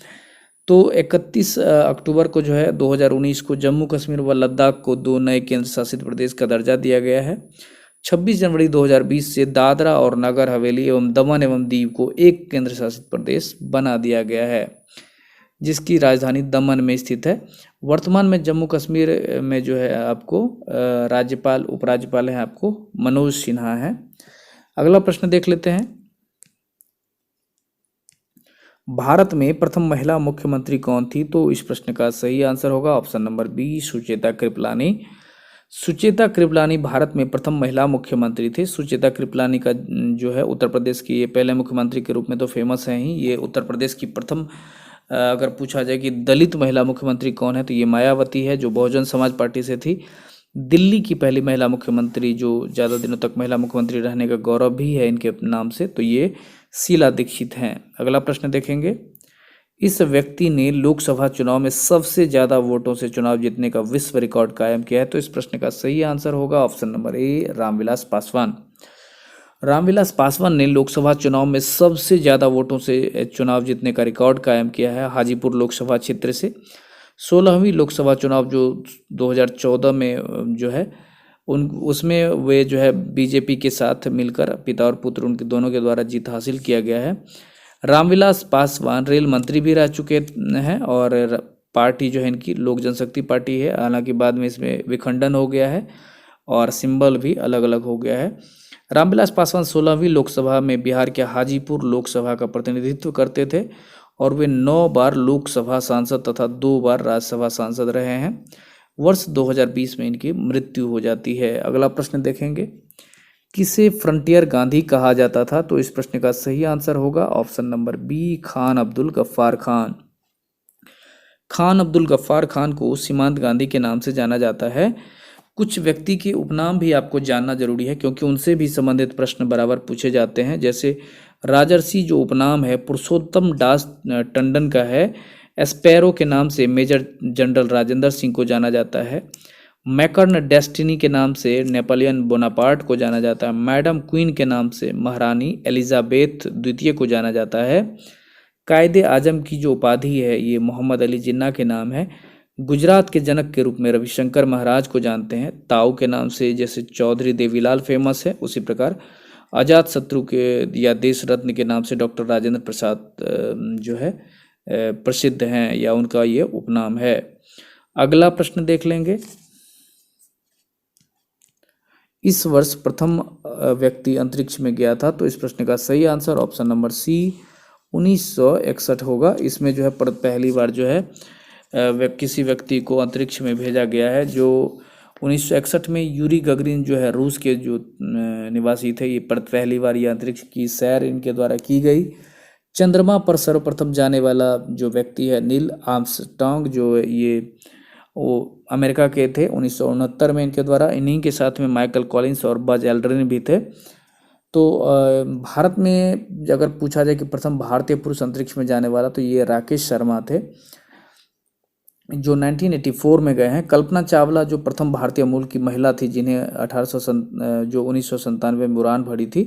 तो 31 अक्टूबर को जो है 2019 को जम्मू कश्मीर व लद्दाख को 2 नए केंद्र शासित प्रदेश का दर्जा दिया गया है। 26 जनवरी 2020 से दादरा और नगर हवेली एवं दमन एवं दीव को एक केंद्र शासित प्रदेश बना दिया गया है, जिसकी राजधानी दमन में स्थित है। वर्तमान में जम्मू कश्मीर में जो है आपको राज्यपाल उपराज्यपाल हैं आपको मनोज सिन्हा हैं। अगला प्रश्न देख लेते हैं। भारत में प्रथम महिला मुख्यमंत्री कौन थी? तो इस प्रश्न का सही आंसर होगा option number B, Sucheta Kripalani. Sucheta Kripalani Bharat में प्रथम महिला मुख्यमंत्री थे। सुचेता कृपलानी का जो है उत्तर प्रदेश की ये पहले मुख्यमंत्री के रूप में तो फेमस हैं ही। ये उत्तर प्रदेश की प्रथम, अगर पूछा जाए कि दलित महिला मुख्यमंत्री कौन है, तो ये मायावती है, जो बहुजन समाज पार्टी से थी। दिल्ली की पहली महिला मुख्यमंत्री, जो ज़्यादा दिनों तक महिला मुख्यमंत्री रहने का गौरव भी है इनके नाम से, तो ये शीला दीक्षित हैं। अगला प्रश्न देखेंगे। इस व्यक्ति ने लोकसभा चुनाव में सबसे ज़्यादा वोटों से चुनाव जीतने का विश्व रिकॉर्ड कायम किया है। तो इस प्रश्न का सही आंसर होगा ऑप्शन नंबर ए, रामविलास पासवान। रामविलास पासवान ने लोकसभा चुनाव में सबसे ज़्यादा वोटों से चुनाव जीतने का रिकॉर्ड कायम किया है हाजीपुर लोकसभा क्षेत्र से। 16वीं लोकसभा चुनाव जो 2014 में जो है उसमें वे जो है बीजेपी के साथ मिलकर पिता और पुत्र उनके दोनों के द्वारा जीत हासिल किया गया है। रामविलास पासवान रेल मंत्री भी रह चुके हैं और पार्टी जो है इनकी लोक जनशक्ति पार्टी है। हालांकि बाद में इसमें विखंडन हो गया है और सिंबल भी अलग अलग हो गया है। रामविलास पासवान 16वीं लोकसभा में बिहार के हाजीपुर लोकसभा का प्रतिनिधित्व करते थे और वे 9 बार लोकसभा सांसद तथा 2 बार राज्यसभा सांसद रहे हैं। वर्ष 2020 में इनकी मृत्यु हो जाती है। अगला प्रश्न देखेंगे। किसे फ्रंटियर गांधी कहा जाता था? तो इस प्रश्न का सही आंसर होगा option number B, Khan Abdul Ghaffar Khan. Khan Abdul Ghaffar Khan को सीमांत गांधी के नाम से जाना जाता है। कुछ व्यक्ति के उपनाम भी आपको जानना जरूरी है, क्योंकि उनसे भी संबंधित प्रश्न बराबर पूछे जाते हैं। जैसे राजर्षि जो उपनाम है पुरुषोत्तम दास टंडन का है। एस्पैरो के नाम से मेजर जनरल राजेंद्र सिंह को जाना जाता है। मैकर्न डेस्टिनी के नाम से नेपोलियन बोनापार्ट को जाना जाता है। मैडम क्वीन के नाम से महारानी एलिजाबेथ द्वितीय को जाना जाता है। कायदे आजम की जो उपाधि है ये मोहम्मद अली जिन्ना के नाम है। गुजरात के जनक के रूप में रविशंकर महाराज को जानते हैं। ताऊ के नाम से जैसे चौधरी देवीलाल फेमस है, उसी प्रकार अजात शत्रु के या देश रत्न के नाम से डॉक्टर राजेंद्र प्रसाद जो है प्रसिद्ध हैं, या उनका ये उपनाम है। अगला प्रश्न देख लेंगे। इस वर्ष प्रथम व्यक्ति अंतरिक्ष में गया था? तो इस प्रश्न का सही आंसर ऑप्शन नंबर सी, 1961 होगा। इसमें जो है पहली बार जो है किसी व्यक्ति को अंतरिक्ष में भेजा गया है, जो 1961 में यूरी गगरिन जो है रूस के जो निवासी थे, ये पहली बार ये अंतरिक्ष की सैर इनके द्वारा की गई। चंद्रमा पर सर्वप्रथम जाने वाला जो व्यक्ति है नील आर्मस्ट्रांग, जो ये वो अमेरिका के थे, 1969 में इनके द्वारा। इन्हीं के साथ में माइकल कॉलिंस और बज एल्ड्रिन भी थे। तो भारत में अगर पूछा जाए कि प्रथम भारतीय पुरुष अंतरिक्ष में जाने वाला, तो ये राकेश शर्मा थे जो 1984 में गए हैं। कल्पना चावला जो प्रथम भारतीय मूल की महिला थी, जिन्हें 1997 में उड़ान भरी थी।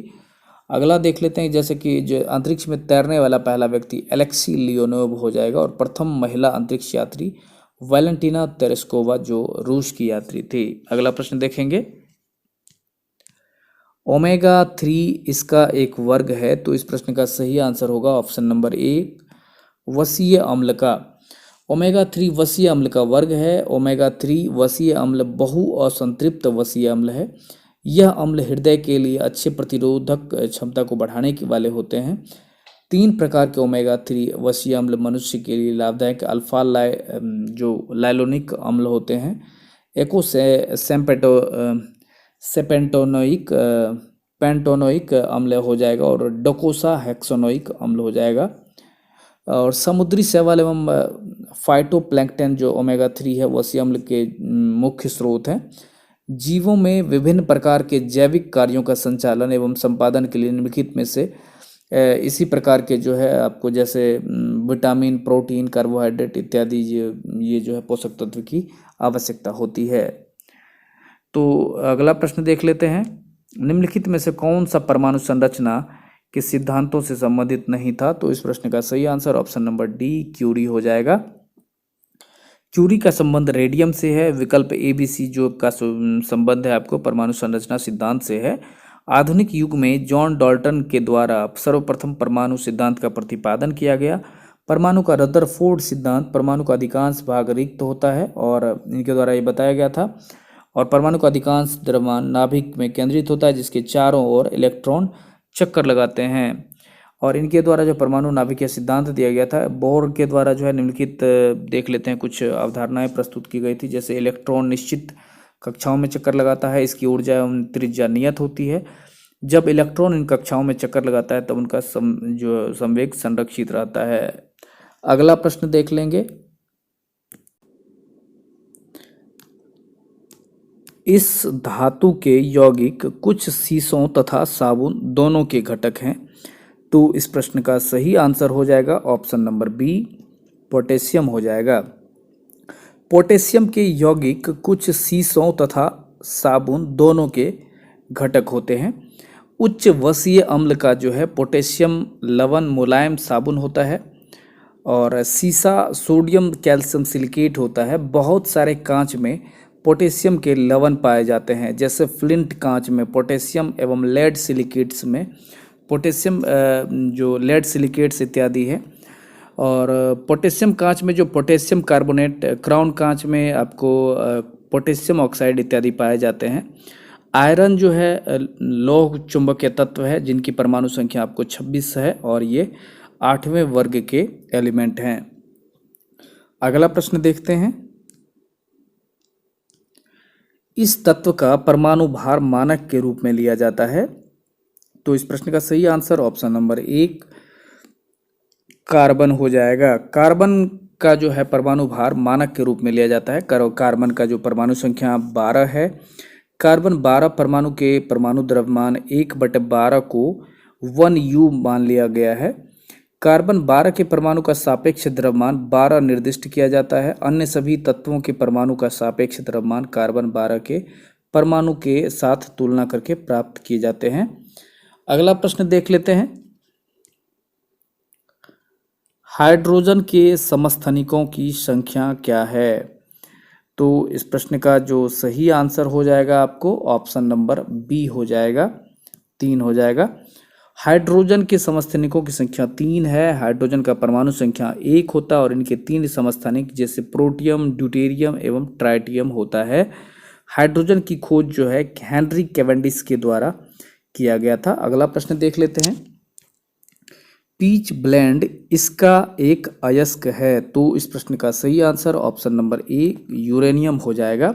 अगला देख लेते हैं, जैसे कि जो अंतरिक्ष में तैरने वाला पहला व्यक्ति एलेक्सी लियोनोव हो जाएगा, और प्रथम महिला अंतरिक्ष यात्री वैलेंटीना तेरेस्कोवा जो रूस की यात्री थी। अगला प्रश्न देखेंगे, ओमेगा 3 इसका एक वर्ग है, तो इस प्रश्न का सही आंसर होगा ऑप्शन नंबर 1 वसीय अम्ल का। ओमेगा 3 वसीय अम्ल का वर्ग है। ओमेगा 3 वसीय अम्ल बहु असंतृप्त वसीय अम्ल है। यह अम्ल हृदय के लिए अच्छे प्रतिरोधक क्षमता को बढ़ाने के वाले होते हैं। 3 प्रकार के ओमेगा 3 वसीय अम्ल मनुष्य के लिए लाभदायक अल्फा जो लाइलोनिक अम्ल होते हैं, एको सेपेंटोनोइक पेंटोनोइक अम्ल हो जाएगा, और डोकोसा हेक्सोनोइक अम्ल हो जाएगा। और समुद्री शैवाल एवं फाइटोप्लैंक्टन जो ओमेगा 3 है वसीय अम्ल के मुख्य स्रोत हैं। जीवों में विभिन्न प्रकार के जैविक कार्यों का संचालन एवं संपादन के लिए निम्नलिखित में से इसी प्रकार के जो है आपको, जैसे विटामिन, प्रोटीन, कार्बोहाइड्रेट इत्यादि ये जो है पोषक तत्व की आवश्यकता होती है। तो अगला प्रश्न देख लेते हैं, निम्नलिखित में से कौन सा परमाणु संरचना के सिद्धांतों से संबंधित नहीं था? तो इस प्रश्न का सही answer option number D Curie हो जाएगा। क्यूरी का संबंध रेडियम से है। विकल्प ए बी सी जो का संबंध है आपको परमाणु संरचना सिद्धांत से है। आधुनिक युग में जॉन डाल्टन के द्वारा सर्वप्रथम परमाणु सिद्धांत का प्रतिपादन किया गया। परमाणु का रदरफोर्ड सिद्धांत, परमाणु का अधिकांश भाग रिक्त होता है और इनके द्वारा ये बताया गया था। और परमाणु का अधिकांश द्रव्यमान नाभिक में केंद्रित होता है, जिसके चारों ओर इलेक्ट्रॉन चक्कर लगाते हैं। और इनके द्वारा जो परमाणु नाभिकीय सिद्धांत दिया गया था, बोर के द्वारा जो है निम्नलिखित देख लेते हैं, कुछ अवधारणाएं प्रस्तुत की गई थी। जैसे इलेक्ट्रॉन निश्चित कक्षाओं में चक्कर लगाता है, इसकी ऊर्जा एवं त्रिज्या नियत होती है। जब इलेक्ट्रॉन इन कक्षाओं में चक्कर लगाता है तब उनका जो संवेग संरक्षित रहता है। अगला प्रश्न देख लेंगे, इस धातु के यौगिक कुछ शीशों तथा साबुन दोनों के घटक हैं। तो इस प्रश्न का सही आंसर हो जाएगा ऑप्शन नंबर बी पोटेशियम हो जाएगा। पोटेशियम के यौगिक कुछ शीशों तथा साबुन दोनों के घटक होते हैं। उच्च वसीय अम्ल का जो है पोटेशियम लवण मुलायम साबुन होता है, और सीसा सोडियम कैल्शियम सिलिकेट होता है। बहुत सारे कांच में पोटेशियम के लवण पाए जाते हैं, जैसे फ्लिंट कांच में पोटेशियम एवं लेड सिलिकेट्स में पोटेशियम, जो लेड सिलिकेट्स इत्यादि है। और पोटेशियम कांच में जो पोटेशियम कार्बोनेट, क्राउन कांच में आपको पोटेशियम ऑक्साइड इत्यादि पाए जाते हैं। आयरन जो है लौह चुंबकीय तत्व है, जिनकी परमाणु संख्या आपको 26 है, और ये 8वें वर्ग के एलिमेंट हैं। अगला प्रश्न देखते हैं, इस तत्व का परमाणु भार मानक के रूप में लिया जाता है। तो इस प्रश्न का सही आंसर ऑप्शन नंबर 1 कार्बन हो जाएगा। कार्बन का जो है परमाणु भार मानक के रूप में लिया जाता है। कार्बन का जो परमाणु संख्या 12 है। कार्बन 12 परमाणु के परमाणु द्रव्यमान 1/12 को 1U मान लिया गया है। कार्बन 12 के परमाणु का सापेक्ष द्रव्यमान 12 निर्दिष्ट किया जाता है। अन्य सभी तत्वों के परमाणु का सापेक्ष द्रव्यमान कार्बन 12 के परमाणु के साथ तुलना करके प्राप्त किए जाते हैं। अगला प्रश्न देख लेते हैं, हाइड्रोजन के समस्थानिकों की संख्या क्या है? तो इस प्रश्न का जो सही आंसर हो जाएगा आपको ऑप्शन नंबर बी हो जाएगा, 3 हो जाएगा। हाइड्रोजन के समस्थानिकों की संख्या 3 है। हाइड्रोजन का परमाणु संख्या 1 होता है और इनके 3 समस्थानिक जैसे प्रोटियम, ड्यूटेरियम एवं ट्राइटियम होता है। हाइड्रोजन की खोज जो है हेनरी कैवेंडिश के द्वारा किया गया था। अगला प्रश्न देख लेते हैं, पीच ब्लेंड इसका एक अयस्क है। तो इस प्रश्न का सही आंसर ऑप्शन नंबर ए यूरेनियम हो जाएगा।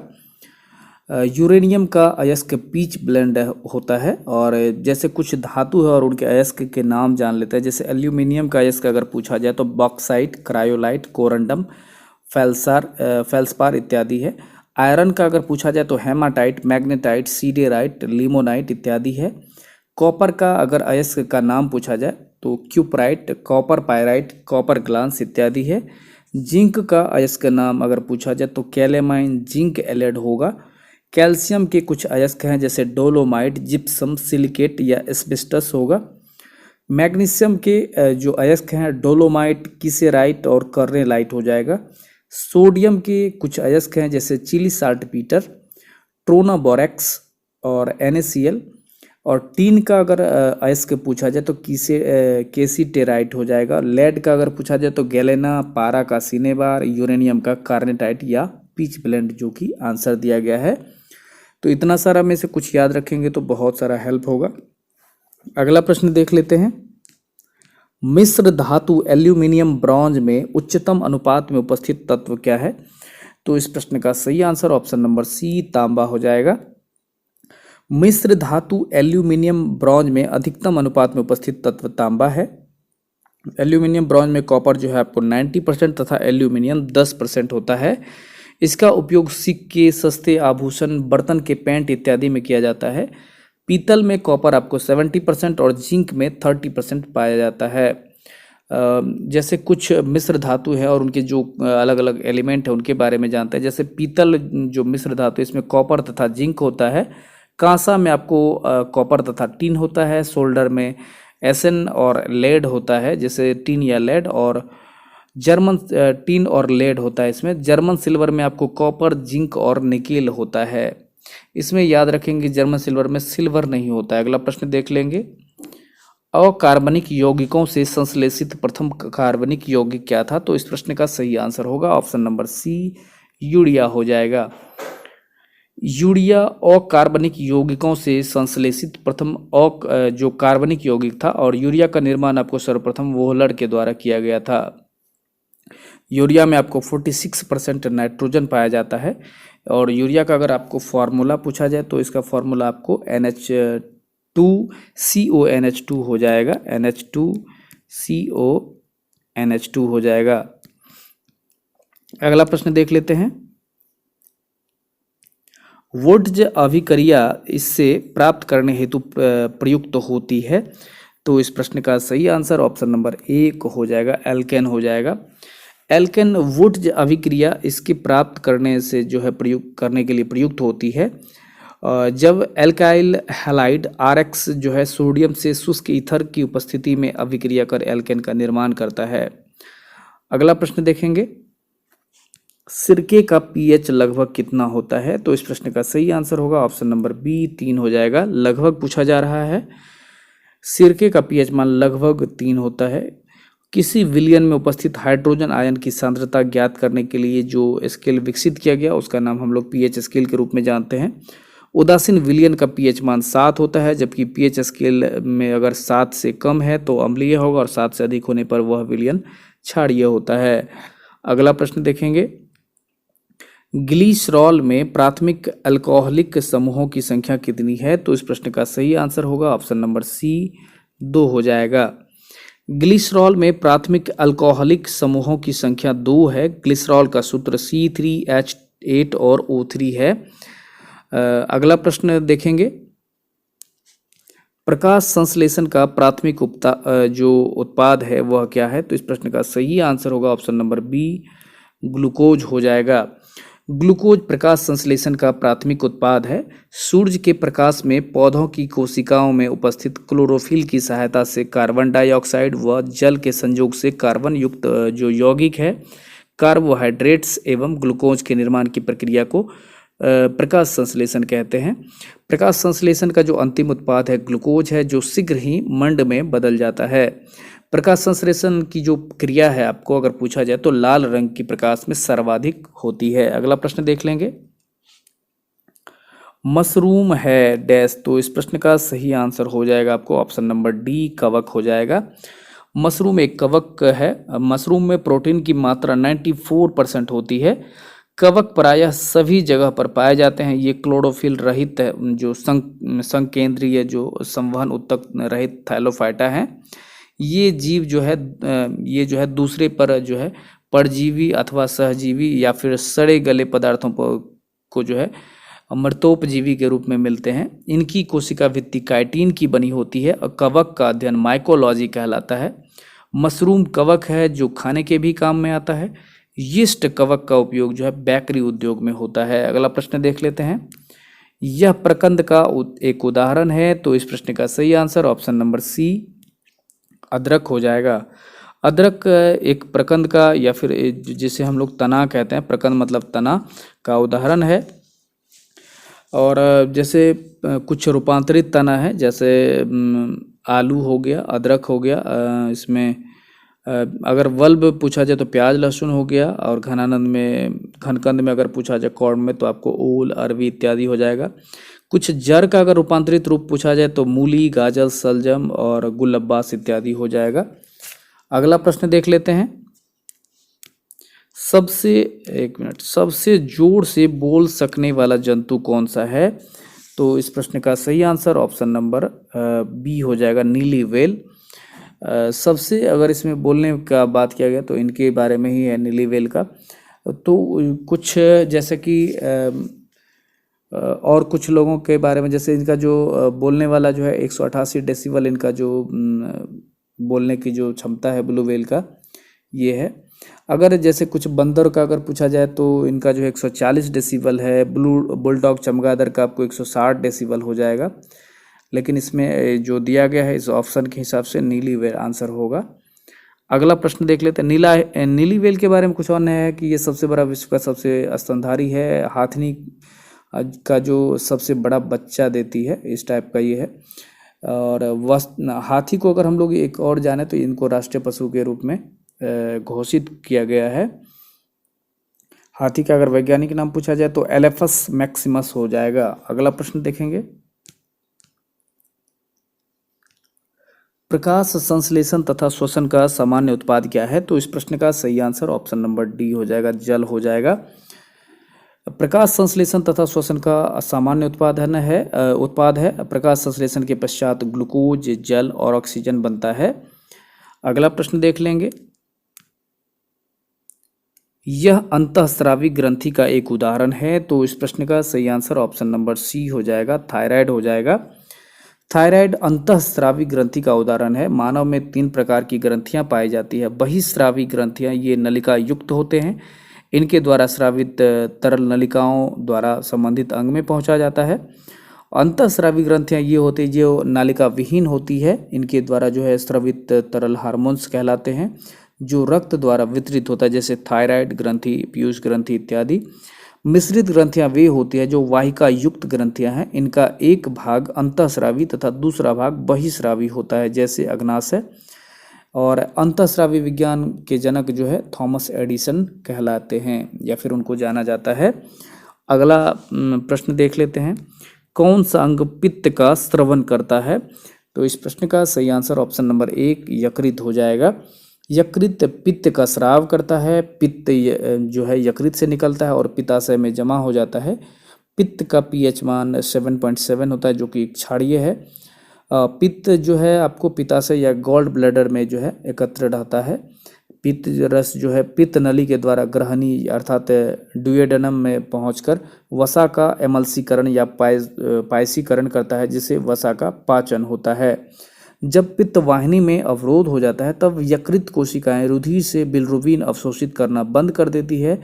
यूरेनियम का अयस्क पीच ब्लेंड होता है। और जैसे कुछ धातु है और उनके अयस्क के नाम जान लेते हैं। जैसे एल्यूमिनियम का अयस्क अगर पूछा जाए तो बॉक्साइट, क्रायोलाइट, कोरंडम, फेल्सपार इत्यादि है। आयरन का अगर पूछा जाए तो हेमाटाइट, मैग्नेटाइट, सीडेराइट, लिमोनाइट इत्यादि है। कॉपर का अगर अयस्क का नाम पूछा जाए तो cuprite, copper pyrite, copper glance इत्यादि है। जिंक का अयस्क नाम अगर पूछा जाए तो कैलेमाइन, जिंक एलेड होगा। कैल्शियम के कुछ अयस्क हैं जैसे डोलोमाइट, जिप्सम, सिलिकेट या एस्बेस्टस होगा। मैग्नीशियम के जो अयस्क हैं डोलोमाइट, किसेराइट और कर्नेलाइट हो जाएगा। सोडियम के कुछ अयस्क हैं जैसे चिली साल्टपीटर, ट्रोना बोरेक्स और NaCl। और टीन का अगर अयस्क पूछा जाए तो केसीटेराइट हो जाएगा। लेड का अगर पूछा जाए तो गैलेना, पारा का सिनेबार, यूरेनियम का कार्नेटाइट या पीच ब्लेंड, जो कि आंसर दिया गया है। तो इतना सारा में से कुछ याद रखेंगे तो बहुत सारा हेल्प होगा। अगला प्रश्न देख लेते हैं। मिश्र धातु एल्यूमिनियम ब्रॉन्ज में उच्चतम अनुपात में उपस्थित तत्व क्या है? तो इस प्रश्न का सही आंसर ऑप्शन नंबर सी तांबा हो जाएगा। मिश्र धातु एल्यूमिनियम ब्रॉन्ज में अधिकतम अनुपात में उपस्थित तत्व तांबा है। एल्यूमिनियम ब्रॉन्ज में कॉपर जो है आपको 90% तथा एल्यूमिनियम 10% होता है। इसका उपयोग सिक्के, सस्ते आभूषण, बर्तन के पेंट इत्यादि में किया जाता है। पीतल में कॉपर आपको 70% और जिंक में 30% पाया जाता है। जैसे कुछ मिश्र धातु है और उनके जो अलग अलग एलिमेंट है उनके बारे में जानते हैं। जैसे पीतल जो मिश्र धातु, इसमें कॉपर तथा जिंक होता है। कांसा में आपको कॉपर तथा टिन होता है। सोल्डर में एसन और लेड होता है, जैसे टिन या लेड। और जर्मन टिन और लेड होता है इसमें। जर्मन सिल्वर में आपको कॉपर, जिंक और निकेल होता है। इसमें याद रखेंगे जर्मन सिल्वर में सिल्वर नहीं होता है। अगला प्रश्न देख लेंगे। अकार्बनिक यौगिकों से संश्लेषित प्रथम कार्बनिक यौगिक क्या था? तो इस प्रश्न का सही आंसर होगा ऑप्शन नंबर सी यूरिया हो जाएगा। यूरिया अकार्बनिक यौगिकों से संश्लेषित प्रथम जो कार्बनिक यौगिक था। और यूरिया का निर्माण आपको सर्वप्रथम वोहलर के द्वारा किया गया था। यूरिया में आपको 46% नाइट्रोजन पाया जाता है। और यूरिया का अगर आपको फार्मूला पूछा जाए तो इसका फार्मूला आपको NH2CONH2 हो जाएगा। NH2CONH2 हो जाएगा। अगला प्रश्न देख लेते हैं। वुड्ज अभिक्रिया इससे प्राप्त करने हेतु प्रयुक्त होती है। तो इस प्रश्न का सही आंसर ऑप्शन नंबर 1 हो जाएगा, एल्केन हो जाएगा। एल्केन वुड्ज अभिक्रिया इसके प्राप्त करने से जो है प्रयुक्त करने के लिए प्रयुक्त होती है जब एल्काइल हैलाइड RX जो है सोडियम से शुष्क ईथर की उपस्थिति में अभिक्रिया कर एल्केन का निर्माण करता है। अगला प्रश्न देखेंगे। सिरके का pH लगभग कितना होता है? तो इस प्रश्न का सही आंसर होगा ऑप्शन नंबर बी 3 हो जाएगा। लगभग पूछा जा रहा है। सिरके का pH मान लगभग 3 होता है। किसी विलयन में उपस्थित हाइड्रोजन आयन की सांद्रता ज्ञात करने के लिए जो स्केल विकसित किया गया उसका नाम हम लोग pH स्केल के रूप में जानते हैं। उदासीन विलयन का pH मान 7 होता है, जबकि pH स्केल में अगर 7 से कम है तो अम्लीय होगा और 7 से अधिक होने पर वह विलयन क्षारीय होता है। अगला प्रश्न देखेंगे। ग्लिसरॉल में प्राथमिक अल्कोहलिक समूहों की संख्या कितनी है? तो इस प्रश्न का सही आंसर होगा ऑप्शन नंबर सी 2 हो जाएगा। ग्लिसरॉल में प्राथमिक अल्कोहलिक समूहों की संख्या 2 है। ग्लिसरॉल का सूत्र C3H8 और O3 है। अगला प्रश्न देखेंगे। प्रकाश संश्लेषण का प्राथमिक जो उत्पाद है वह क्या है? तो इस प्रश्न का सही आंसर होगा ऑप्शन नंबर बी ग्लूकोज हो जाएगा। ग्लूकोज प्रकाश संश्लेषण का प्राथमिक उत्पाद है। सूर्य के प्रकाश में पौधों की कोशिकाओं में उपस्थित क्लोरोफिल की सहायता से कार्बन डाइऑक्साइड व जल के संयोग से कार्बन युक्त जो यौगिक है कार्बोहाइड्रेट्स एवं ग्लूकोज के निर्माण की प्रक्रिया को प्रकाश संश्लेषण कहते हैं। प्रकाश संश्लेषण का जो अंतिम उत्पाद है ग्लूकोज है, जो शीघ्र ही मंड में बदल जाता है। प्रकाश संश्लेषण की जो क्रिया है आपको अगर पूछा जाए तो लाल रंग की प्रकाश में सर्वाधिक होती है। अगला प्रश्न देख लेंगे। मशरूम है डैश, तो इस प्रश्न का सही आंसर हो जाएगा आपको ऑप्शन नंबर डी कवक हो जाएगा। मशरूम एक कवक है। मशरूम में प्रोटीन की मात्रा 94% होती है। कवक प्रायः सभी जगह पर पाए जाते हैं। ये क्लोरोफिल रहित जो संकेंद्रीय जो संवहन उत्तक रहित थैलोफाइटा है। ये जीव जो है दूसरे पर जो है परजीवी अथवा सहजीवी या फिर सड़े गले पदार्थों को जो है मृतोपजीवी के रूप में मिलते हैं। इनकी कोशिका भित्ति काइटिन की बनी होती है और कवक का अध्ययन माइकोलॉजी कहलाता है। मशरूम कवक है जो खाने के भी काम में आता है। यीस्ट कवक का उपयोग जो है बेकरी उद्योग में होता है। अगला प्रश्न देख लेते हैं। यह प्रकंद का एक उदाहरण है। तो इस प्रश्न का सही आंसर ऑप्शन नंबर सी अदरक हो जाएगा। अदरक एक प्रकंद का या फिर जिसे हम लोग तना कहते हैं, प्रकंद मतलब तना का उदाहरण है। और जैसे कुछ रूपांतरित तना है, जैसे आलू हो गया, अदरक हो गया, इसमें अगर वल्ब पूछा जाए तो प्याज लहसुन हो गया, और घनकंद में अगर पूछा जाए कॉर्न में तो आपको ओल अरवी इत्यादि हो जाएगा। कुछ जड़ का अगर रूपांतरित रूप पूछा जाए तो मूली गाजर सलजम और गुलब्बास इत्यादि हो जाएगा। अगला प्रश्न देख लेते हैं। सबसे जोर से बोल सकने वाला जंतु कौन सा है? तो इस प्रश्न का सही आंसर ऑप्शन नंबर बी हो जाएगा, नीली व्हेल। सबसे अगर इसमें बोलने का बात किया गया तो इनके बारे में ही है, नीली व्हेल का। तो कुछ जैसे कि और कुछ लोगों के बारे में, जैसे इनका जो बोलने वाला जो है 188 डेसिबल इनका जो बोलने की जो क्षमता है ब्लू व्हेल का, ये है। अगर जैसे कुछ बंदर का अगर पूछा जाए तो इनका जो 140 डेसिबल है। बुलडॉग चमगादड़ का आपको 160 डेसिबल हो जाएगा। लेकिन इसमें जो दिया गया है इस ऑप्शन के हिसाब से नीली व्हेल आंसर होगा। अगला प्रश्न देख लेते हैं। नीली व्हेल के बारे में कुछ और नया है कि ये सबसे बड़ा विश्व का सबसे स्तनधारी है। हाथनी का जो सबसे बड़ा बच्चा देती है, इस टाइप का ये है। और हाथी को अगर हम लोग एक और जाने तो इनको राष्ट्रीय पशु के रूप में घोषित किया गया है। हाथी का अगर वैज्ञानिक नाम पूछा जाए तो एलेफस मैक्सिमस हो जाएगा। अगला प्रश्न देखेंगे। प्रकाश संश्लेषण तथा श्वसन का सामान्य उत्पाद क्या है? तो इस प्रश्न का सही आंसर ऑप्शन नंबर डी हो जाएगा, जल हो जाएगा। प्रकाश संश्लेषण तथा श्वसन का सामान्य उत्पाद है। प्रकाश संश्लेषण के पश्चात ग्लूकोज, जल और ऑक्सीजन बनता है। अगला प्रश्न देख लेंगे। यह अंतःस्रावी ग्रंथि का एक उदाहरण है। तो इस प्रश्न का सही आंसर ऑप्शन नंबर सी हो जाएगा, थायराइड हो जाएगा। थायराइड अंतःस्रावी ग्रंथि का उदाहरण है। मानव में 3 प्रकार की ग्रंथियां पाई जाती है। बहिस्रावी ग्रंथियां ये नलिका युक्त होते हैं। इनके द्वारा स्रावित तरल नलिकाओं द्वारा संबंधित अंग में पहुंचा जाता है। अंतःस्रावी ग्रंथियां ये होती है जो नालिका विहीन होती है। इनके द्वारा जो है स्रावित तरल हार्मोन्स कहलाते हैं, जो रक्त द्वारा वितरित होता है, जैसे थायराइड ग्रंथि, पीयूष ग्रंथि इत्यादि। मिश्रित ग्रंथियां वे होती है जो वाहिका युक्त ग्रंथियां हैं। इनका एक भाग अंतःस्रावी तथा दूसरा भाग बहिस्रावी होता है, जैसे अग्नाशय। और अंतःस्रावी विज्ञान के जनक जो है थॉमस एडिसन कहलाते हैं, या फिर उनको जाना जाता है। अगला प्रश्न देख लेते हैं। कौन सा अंग पित्त का स्रवन करता है? तो इस प्रश्न का सही आंसर ऑप्शन नंबर 1 यकृत हो जाएगा। यकृत पित्त का स्राव करता है। पित्त जो है यकृत से निकलता है और पित्ताशय में जमा हो जाता है। पित्त का पीएच मान 7.7 होता है, जो कि क्षारीय है। पित्त जो है आपको पित्ताशय या गॉल ब्लैडर में जो है एकत्र रहता है। पित्त रस जो है पित्त नली के द्वारा ग्रहणी अर्थात ड्यूओडेनम में पहुंचकर वसा का एमल्सीकरण या पायसीकरण करता है, जिससे वसा का पाचन होता है। जब पित्त वाहिनी में अवरोध हो जाता है तब यकृत कोशिकाएं रुधिर से बिलिरुबिन अवशोषित करना बंद कर देती है,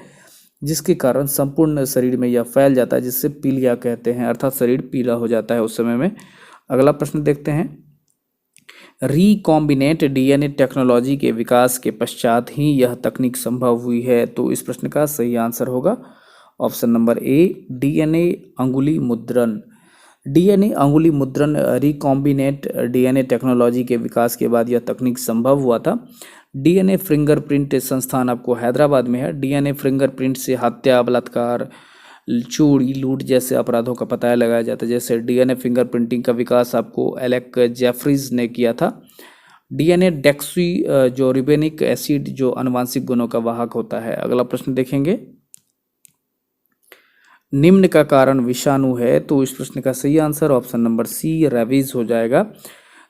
जिसके कारण संपूर्ण शरीर में यह फैल जाता है, जिससे पीलिया कहते हैं, अर्थात शरीर पीला हो जाता है उस समय में। अगला प्रश्न देखते हैं। रिकॉम्बिनेंट डीएनए टेक्नोलॉजी के विकास के पश्चात ही यह तकनीक संभव हुई है। तो इस प्रश्न का सही आंसर होगा ऑप्शन नंबर ए, डीएनए अंगुली मुद्रण। डीएनए अंगुली मुद्रण रिकॉम्बिनेंट डीएनए टेक्नोलॉजी के विकास के बाद यह तकनीक संभव हुआ था। डीएनए फिंगरप्रिंट संस्थान आपको हैदराबाद में है। डीएनए फिंगरप्रिंट से हत्या, बलात्कार, चोरी, लूट जैसे अपराधों का पता लगाया जाता है। जैसे डीएनए फिंगरप्रिंटिंग का विकास आपको एलेक जेफरीज ने किया था। डीएनए डेक्सी जो रिबोनिक एसिड जो आनुवांशिक गुणों का वाहक होता है। अगला प्रश्न देखेंगे। निम्न का कारण विषाणु है। तो इस प्रश्न का सही answer option number C rabies हो जाएगा।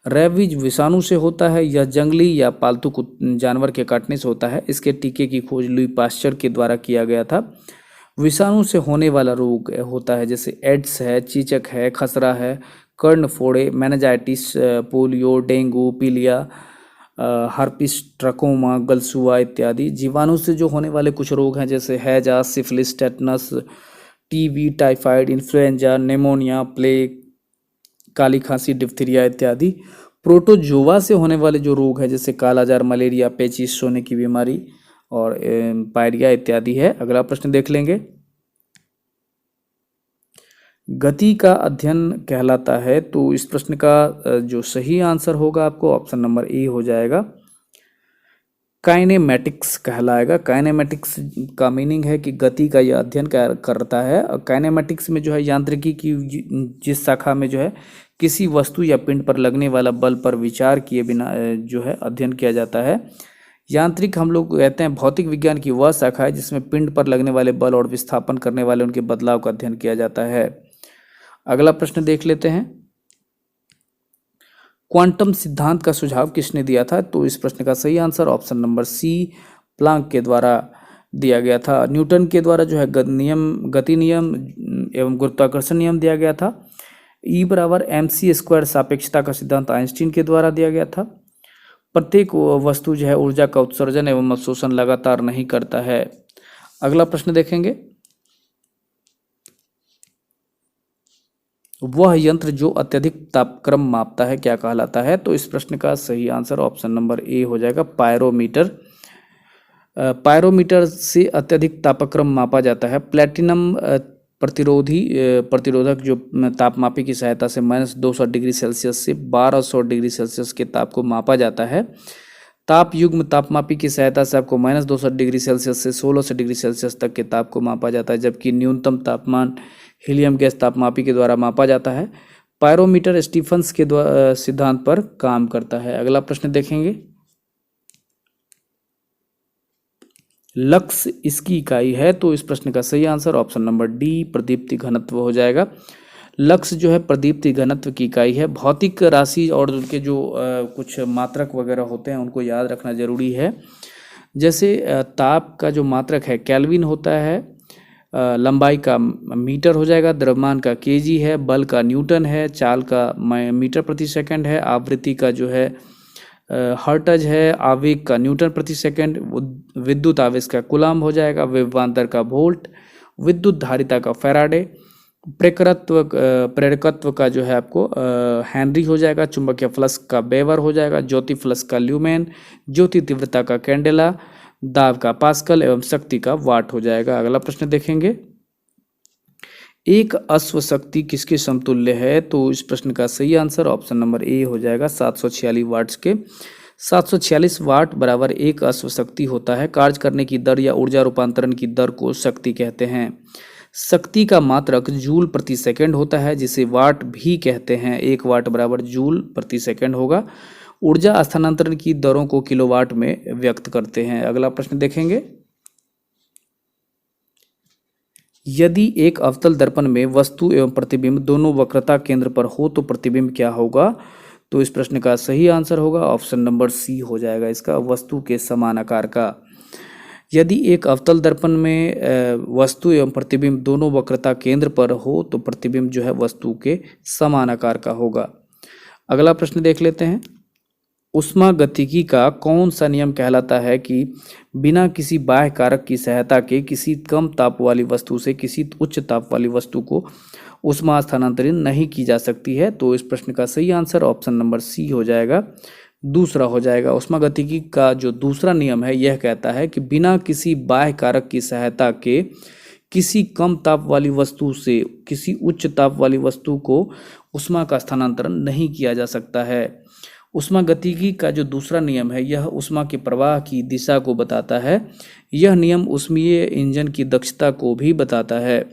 रेबीज विषाणु से होता है। यह जंगली या पालतू जानवर के काटने से होता है। इसके टीके की खोज लुई पास्चर के द्वारा किया गया था। विषाणु से होने वाला रोग होता है जैसे एड्स है, चीचक है, खसरा है, कर्ण फोड़े, मेनिंजाइटिस, पोलियो, डेंगू, पीलिया, हर्पिस, ट्रकोमा, गलसुआ इत्यादि। जीवाणु से जो होने वाले कुछ रोग हैं जैसे हैजा, syphilis, tetanus, TB, typhoid, influenza, pneumonia, plague, काली खांसी, डिप्थीरिया इत्यादि। प्रोटोजोआ से होने वाले जो रोग है जैसे कालाजार, मलेरिया, पेचिश, सोने की बीमारी और पायरिया इत्यादि है। अगला प्रश्न देख लेंगे। गति का अध्ययन कहलाता है, तो इस प्रश्न का जो सही आंसर होगा आपको ऑप्शन नंबर ए हो जाएगा, काइनेमेटिक्स कहलाएगा। काइनेमेटिक्स का मीनिंग है कि गति का यह अध्ययन करता है। और काइनेमेटिक्स में जो है यांत्रिकी की जिस शाखा में जो है किसी वस्तु या पिंड पर लगने वाला बल पर विचार किए बिना जो है अध्ययन किया जाता है। यांत्रिक हम लोग कहते हैं भौतिक विज्ञान की वह शाखा है जिसमें पिंड पर लगने वाले बल और विस्थापन करने वाले उनके बदलाव का अध्ययन किया जाता है। अगला प्रश्न देख लेते हैं। क्वांटम सिद्धांत का सुझाव किसने दिया था? तो इस प्रश्न का सही answer option number C, Planck के द्वारा दिया गया था। न्यूटन के द्वारा जो है गति नियम एवं गुरुत्वाकर्षण नियम दिया गया था। E बराबर mc² सापेक्षता का सिद्धांत आइंस्टीन के द्वारा दिया गया था। प्रत्येक वस्तु जो है ऊर्जा का उत्सर्जन एवं अवशोषण लगातार नहीं करता है। अगला प्रश्न देखेंगे। वह यंत्र जो अत्यधिक तापक्रम मापता है क्या कहलाता है? तो इस प्रश्न का सही आंसर ऑप्शन नंबर ए हो जाएगा, पायरोमीटर। पायरोमीटर से अत्यधिक तापक्रम मापा जाता है। प्लैटिनम प्रतिरोधक जो तापमापी की सहायता से -200 डिग्री सेल्सियस से 1200 डिग्री सेल्सियस के ताप को मापा जाता है। ताप युग्म तापमापी की सहायता से आपको -200 डिग्री सेल्सियस से 1600 डिग्री सेल्सियस तक के ताप को मापा जाता है, जबकि न्यूनतम तापमान हीलियम गैस तापमापी के द्वारा मापा जाता है। पायरोमीटर स्टीफन्स के सिद्धांत पर काम करता है। अगला प्रश्न देखेंगे। लक्स इसकी इकाई है, तो इस प्रश्न का सही आंसर ऑप्शन नंबर डी, प्रदीप्ति घनत्व हो जाएगा। लक्स जो है प्रदीप्ति घनत्व की इकाई है। भौतिक राशि और उनके जो कुछ मात्रक वगैरह होते हैं उनको याद रखना जरूरी है। जैसे ताप का जो मात्रक है केल्विन होता है, लंबाई का मीटर हो जाएगा, द्रव्यमान का केजी है, बल का न्यूटन है, चाल का मीटर प्रति सेकंड है, आवृत्ति का जो है हर्ट्ज है, आवेग का न्यूटन प्रति सेकंड, विद्युत आवेश का कूलम हो जाएगा, विभवांतर का वोल्ट, विद्युत धारिता का फैराडे, प्रेरकत्व का जो है आपको हेनरी हो जाएगा, चुंबकीय फ्लक्स का वेबर हो जाएगा, ज्योति फ्लक्स का ल्यूमेन, ज्योति तीव्रता का कैंडेला, दाब का पास्कल एवं शक्ति का वाट हो जाएगा। अगला प्रश्न देखेंगे। एक अश्व शक्ति किसके समतुल्य है? तो इस प्रश्न का सही आंसर ऑप्शन नंबर ए हो जाएगा, 746 वाट्स के। 746 वाट बराबर एक अश्व शक्ति होता है। कार्य करने की दर या ऊर्जा रूपांतरण की दर को शक्ति कहते हैं। शक्ति का मात्रक जूल प्रति सेकंड होता है, जिसे वाट भी कहते हैं। 1 वाट बराबर जूल प्रति सेकंड होगा। ऊर्जा स्थानांतरण की दरों को किलोवाट में व्यक्त करते हैं। अगला प्रश्न देखेंगे। यदि एक अवतल दर्पण में वस्तु एवं प्रतिबिंब दोनों वक्रता केंद्र पर हो तो प्रतिबिंब क्या होगा? तो इस प्रश्न का सही आंसर होगा ऑप्शन नंबर सी हो जाएगा, इसका वस्तु के समान आकार का। यदि एक अवतल दर्पण में वस्तु एवं प्रतिबिंब दोनों वक्रता केंद्र पर हो तो प्रतिबिंब जो है वस्तु के समान आकार का होगा। अगला प्रश्न देख लेते हैं। ऊष्मागतिकी का कौन सा नियम कहलाता है कि बिना किसी बाह्य कारक की सहायता के किसी कम ताप वाली वस्तु से किसी उच्च ताप वाली वस्तु को ऊष्मा स्थानांतरित नहीं की जा सकती है? तो इस प्रश्न का सही आंसर ऑप्शन नंबर सी हो जाएगा, दूसरा हो जाएगा। ऊष्मागतिकी का जो दूसरा नियम है यह कहता है कि बिना किसी बाह्य कारक की सहायता के किसी कम ताप वाली वस्तु से किसी उच्च ताप वाली वस्तु को ऊष्मा का स्थानांतरण नहीं किया जा सकता है। ऊष्मागतिकी का जो दूसरा नियम है यह ऊष्मा के प्रवाह की दिशा को बताता है। यह नियम ऊष्मीय इंजन की दक्षता को भी बताता है।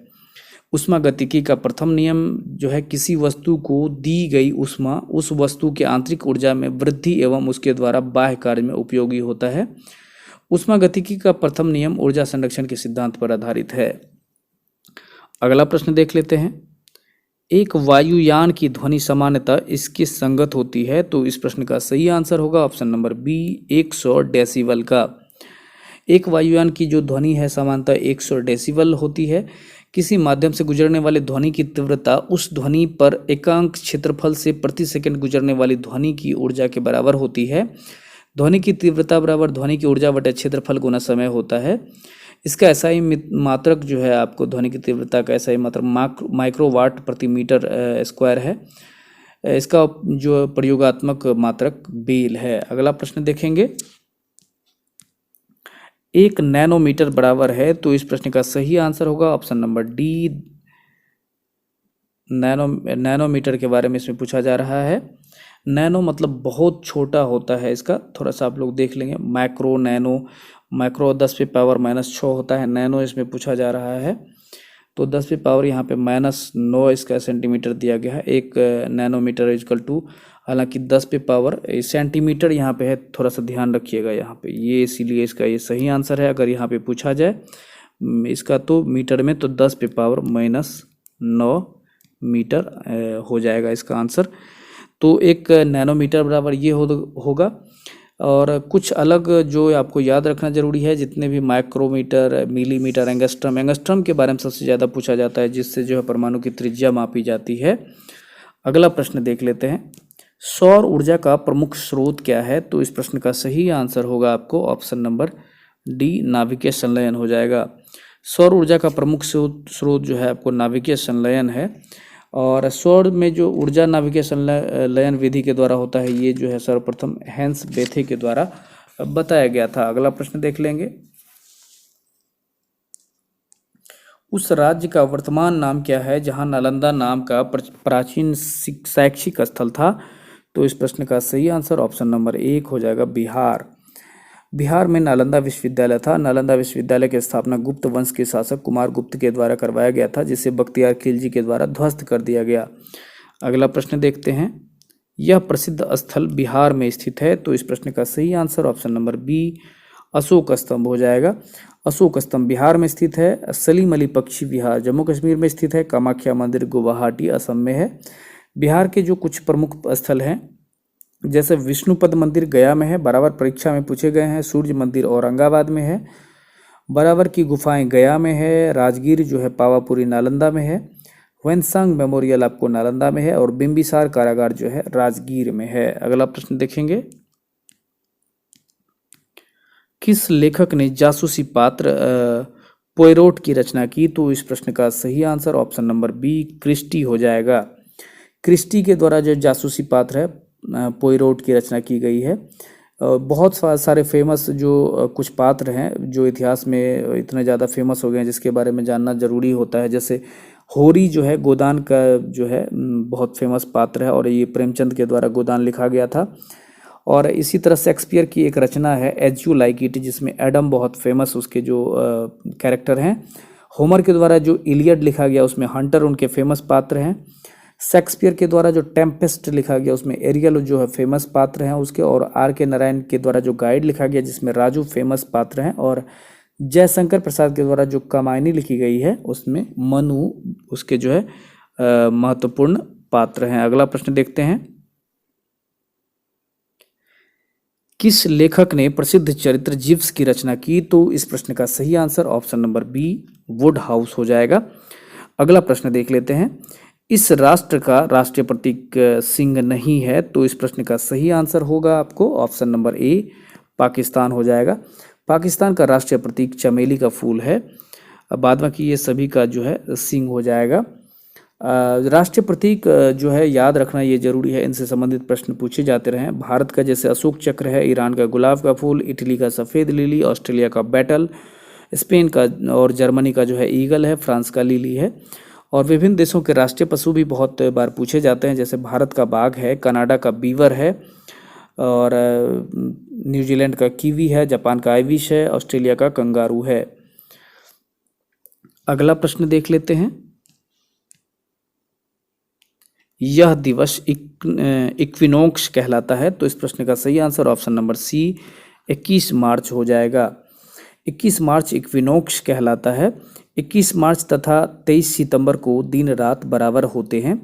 ऊष्मागतिकी का प्रथम नियम जो है किसी वस्तु को दी गई ऊष्मा उस वस्तु के आंतरिक ऊर्जा में वृद्धि एवं उसके द्वारा बाह्य कार्य में उपयोगी होता है। ऊष्मागतिकी का प्रथम नियम ऊर्जा संरक्षण के सिद्धांत पर आधारित है। अगला प्रश्न देख लेते हैं। एक वायुयान की ध्वनि सामान्यतः इसके संगत होती है? तो इस प्रश्न का सही आंसर होगा ऑप्शन नंबर बी, 100 डेसिबल का। एक वायुयान की जो ध्वनि है सामान्यतः 100 डेसिबल होती है। किसी माध्यम से गुजरने वाले ध्वनि की तीव्रता उस ध्वनि पर एकांक क्षेत्रफल से प्रति सेकंड गुजरने वाली ध्वनि की ऊर्जा के बराबर होती है। ध्वनि की तीव्रता बराबर ध्वनि की ऊर्जा बटे क्षेत्रफल गुना समय होता है। इसका एसआई मात्रक जो है आपको ध्वनि की तीव्रता का एसआई मात्रक माइक्रोवाट प्रति मीटर स्क्वायर है। इसका जो प्रयोगात्मक मात्रक बेल है। अगला प्रश्न देखेंगे, 1 नैनोमीटर बराबर है, तो इस प्रश्न का सही आंसर होगा ऑप्शन नंबर डी, नैनोमीटर के बारे में इसमें पूछा जा रहा है। नैनो मतलब बहुत छोटा होता है, इसका थोड़ा सा आप लोग देख लेंगे। माइक्रो, नैनो, माइक्रो 10⁻⁻⁶ होता है, नैनो इसमें पूछा जा रहा है। तो 10 यहाँ पे -9 इसका सेंटीमीटर दिया गया है। 1 नैनोमीटर इक्वल टू, हालांकि 10 सेंटीमीटर यहाँ पे है, थोड़ा सा ध्यान रखिएगा यहाँ पे, ये इसीलिए इसका ये सही आंसर है। अगर यहाँ पे पूछा जाए इसका तो मीटर में, तो 10⁻⁹ मीटर हो जाएगा इसका आंसर। तो 1 नैनोमीटर बराबर ये होगा। और कुछ अलग जो आपको याद रखना जरूरी है, जितने भी माइक्रोमीटर, मिलीमीटर, एंगस्ट्रम के बारे में सबसे ज़्यादा पूछा जाता है, जिससे जो है परमाणु की त्रिज्या मापी जाती है। अगला प्रश्न देख लेते हैं, सौर ऊर्जा का प्रमुख स्रोत क्या है? तो इस प्रश्न का सही आंसर होगा आपको ऑप्शन नंबर डी, नाभिकीय संलयन हो जाएगा। सौर ऊर्जा का प्रमुख स्रोत जो है आपको नाभिकीय संलयन है। और सौर में जो ऊर्जा नाभिकीय संलयन विधि के द्वारा होता है, ये जो है सर्वप्रथम हेंस बेथे के द्वारा बताया गया था। अगला प्रश्न देख लेंगे, उस राज्य का वर्तमान नाम क्या है जहां नालंदा नाम का प्राचीन शैक्षिक स्थल था? तो इस प्रश्न का सही आंसर ऑप्शन नंबर 1 हो जाएगा, बिहार। बिहार में नालंदा विश्वविद्यालय था। नालंदा विश्वविद्यालय की स्थापना गुप्त वंश के शासक कुमार गुप्त के द्वारा करवाया गया था, जिसे बख्तियार खिलजी के द्वारा ध्वस्त कर दिया गया। अगला प्रश्न देखते हैं, यह प्रसिद्ध स्थल बिहार में स्थित है। तो इस प्रश्न का सही answer option number B, Ashok Stambh हो जाएगा। अशोक स्तंभ बिहार में स्थित है। सलीम अली पक्षी विहार जम्मू कश्मीर में स्थित है। कामाख्या मंदिर गुवाहाटी असम में है। बिहार के जो कुछ प्रमुख स्थल हैं, जैसे विष्णुपद मंदिर गया में है, बराबर परीक्षा में पूछे गए हैं। सूर्य मंदिर औरंगाबाद में है। बराबर की गुफाएं गया में है। राजगीर जो है पावापुरी नालंदा में है। ह्वेनसांग मेमोरियल आपको नालंदा में है। और बिम्बिसार कारागार जो है राजगीर में है। अगला प्रश्न देखेंगे, किस लेखक ने जासूसी पात्र पोयरोट की रचना की? तो इस प्रश्न का सही answer option number B, Christie हो जाएगा। क्रिस्टी के द्वारा जो जासूसी पात्र है पोयरोट की रचना की गई है। बहुत सारे फेमस जो कुछ पात्र हैं जो इतिहास में इतने ज़्यादा फेमस हो गए हैं, जिसके बारे में जानना जरूरी होता है। जैसे होरी जो है गोदान का जो है बहुत फेमस पात्र है, और ये प्रेमचंद के द्वारा गोदान लिखा गया था। और इसी तरह शेक्सपियर की एक रचना है एज यू लाइक इट, जिसमें एडम बहुत फेमस उसके जो कैरेक्टर हैं। होमर के द्वारा जो इलियड लिखा गया, उसमें हंटर उनके फेमस पात्र हैं। शेक्सपियर के द्वारा जो टेम्पेस्ट लिखा गया, उसमें एरियल जो है फेमस पात्र हैं उसके। और आर के नारायण के द्वारा जो गाइड लिखा गया, जिसमें राजू फेमस पात्र हैं। और जयशंकर प्रसाद के द्वारा जो कामायनी लिखी गई है, उसमें मनु उसके जो है महत्वपूर्ण पात्र हैं। अगला प्रश्न देखते हैं, किस लेखक ने प्रसिद्ध चरित्र जिव्स की रचना की? तो इस प्रश्न का सही answer option number B, wood house हो जाएगा। अगला प्रश्न देख लेते हैं, इस राष्ट्र का राष्ट्रीय प्रतीक सिंह नहीं है। तो इस प्रश्न का सही आंसर होगा आपको ऑप्शन नंबर ए, पाकिस्तान हो जाएगा। पाकिस्तान का राष्ट्रीय प्रतीक चमेली का फूल है। बाद बाकी ये सभी का जो है सिंह हो जाएगा। राष्ट्रीय प्रतीक जो है याद रखना ये जरूरी है, इनसे संबंधित प्रश्न पूछे जाते रहे। भारत का जैसे अशोक चक्र है, ईरान का गुलाब का फूल, इटली का सफ़ेद लिली, ऑस्ट्रेलिया का बैटल, स्पेन का और जर्मनी का जो है ईगल है, फ्रांस का लिली है। और विभिन्न देशों के राष्ट्रीय पशु भी बहुत बार पूछे जाते हैं, जैसे भारत का बाघ है, कनाडा का बीवर है, और न्यूजीलैंड का कीवी है, जापान का आइविश है, ऑस्ट्रेलिया का कंगारू है। अगला प्रश्न देख लेते हैं, यह दिवस इक्विनोक्स कहलाता है। तो इस प्रश्न का सही आंसर ऑप्शन नंबर सी, 21 मार्च हो जाएगा। 21 मार्च इक्विनोक्स कहलाता है। 21 मार्च तथा 23 सितंबर को दिन रात बराबर होते हैं।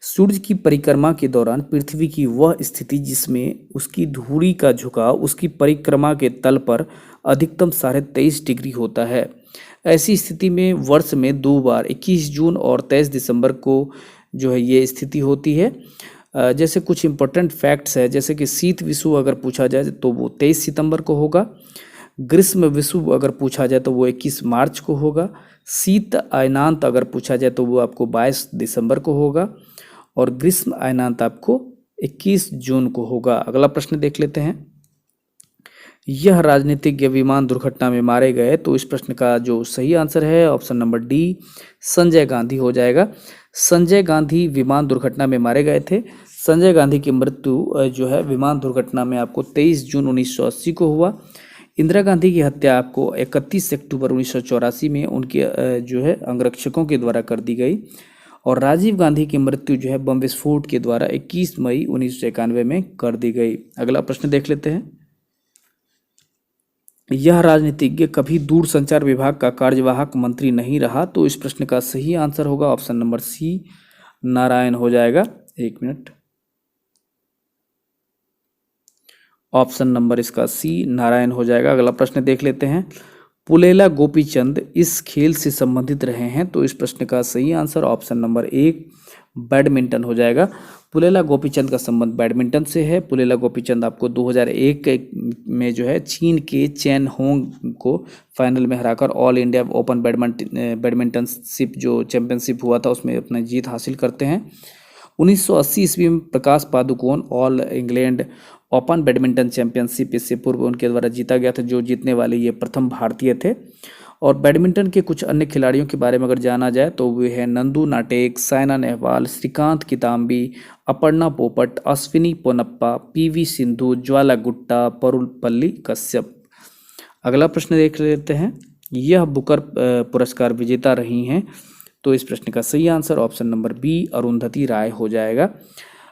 सूर्य की परिक्रमा के दौरान पृथ्वी की वह स्थिति जिसमें उसकी धुरी का झुकाव उसकी परिक्रमा के तल पर अधिकतम 23.5 डिग्री होता है। ऐसी स्थिति में वर्ष में 2 बार 21 जून और 23 दिसंबर को जो है ये स्थिति होती है। जैसे कुछ इम्पोर्टेंट फैक्ट्स है, जैसे कि शीत विषुव अगर पूछा जाए तो वो 23 सितंबर को होगा। ग्रीष्म विषुव अगर पूछा जाए तो वो 21 मार्च को होगा। शीत अयनांत अगर पूछा जाए तो वो आपको 22 दिसंबर को होगा। और ग्रीष्म अयनांत आपको 21 जून को होगा। अगला प्रश्न देख लेते हैं। यह राजनीतिज्ञ विमान दुर्घटना में मारे गए, तो इस प्रश्न का जो सही आंसर है option number D Sanjay Gandhi हो जाएगा। संजय गांधी विमान दुर्घटना में मारे गए थे। संजय गांधी की मृत्यु जो है विमान दुर्घटना में आपको 23 जून 1980 को हुआ। इंदिरा गांधी की हत्या आपको 31 अक्टूबर 1984 में उनके जो है अंगरक्षकों के द्वारा कर दी गई। और राजीव गांधी की मृत्यु जो है बम विस्फोट के द्वारा 21 मई 1991 में कर दी गई। अगला प्रश्न देख लेते हैं। यह राजनीतिज्ञ कभी दूरसंचार विभाग का कार्यवाहक मंत्री नहीं रहा, तो इस प्रश्न का सही आंसर होगा ऑप्शन नंबर सी नारायण हो जाएगा। एक मिनट, ऑप्शन नंबर इसका सी नारायण हो जाएगा। अगला प्रश्न देख लेते हैं। पुलेला गोपीचंद इस खेल से संबंधित रहे हैं, तो इस प्रश्न का सही आंसर ऑप्शन नंबर एक बैडमिंटन हो जाएगा। पुलेला गोपीचंद का संबंध बैडमिंटन से है। पुलेला गोपीचंद आपको 2001 में जो है चीन के चेन होंग को फाइनल में हराकर ऑल इंडिया ओपन बैडमिंटनशिप जो चैंपियनशिप हुआ था उसमें अपनी जीत हासिल करते हैं। 1980 ईस्वी में Prakash Padukone all England open badminton championship इससे पूर्व उनके द्वारा जीता गया था, जो जीतने वाले ये प्रथम भारतीय थे। और बैडमिंटन के कुछ अन्य खिलाड़ियों के बारे में अगर जाना जाए तो वे हैं नंदू नाटेक, साइना नेहवाल, श्रीकांत किदाम्बी, अपर्णा पोपट, अश्विनी पोनप्पा, पीवी सिंधु, ज्वाला गुट्टा, परुपल्ली कश्यप। अगला प्रश्न देख लेते हैं। यह बुकर पुरस्कार विजेता रही हैं, तो इस प्रश्न का सही answer option number B Arundhati Roy हो जाएगा।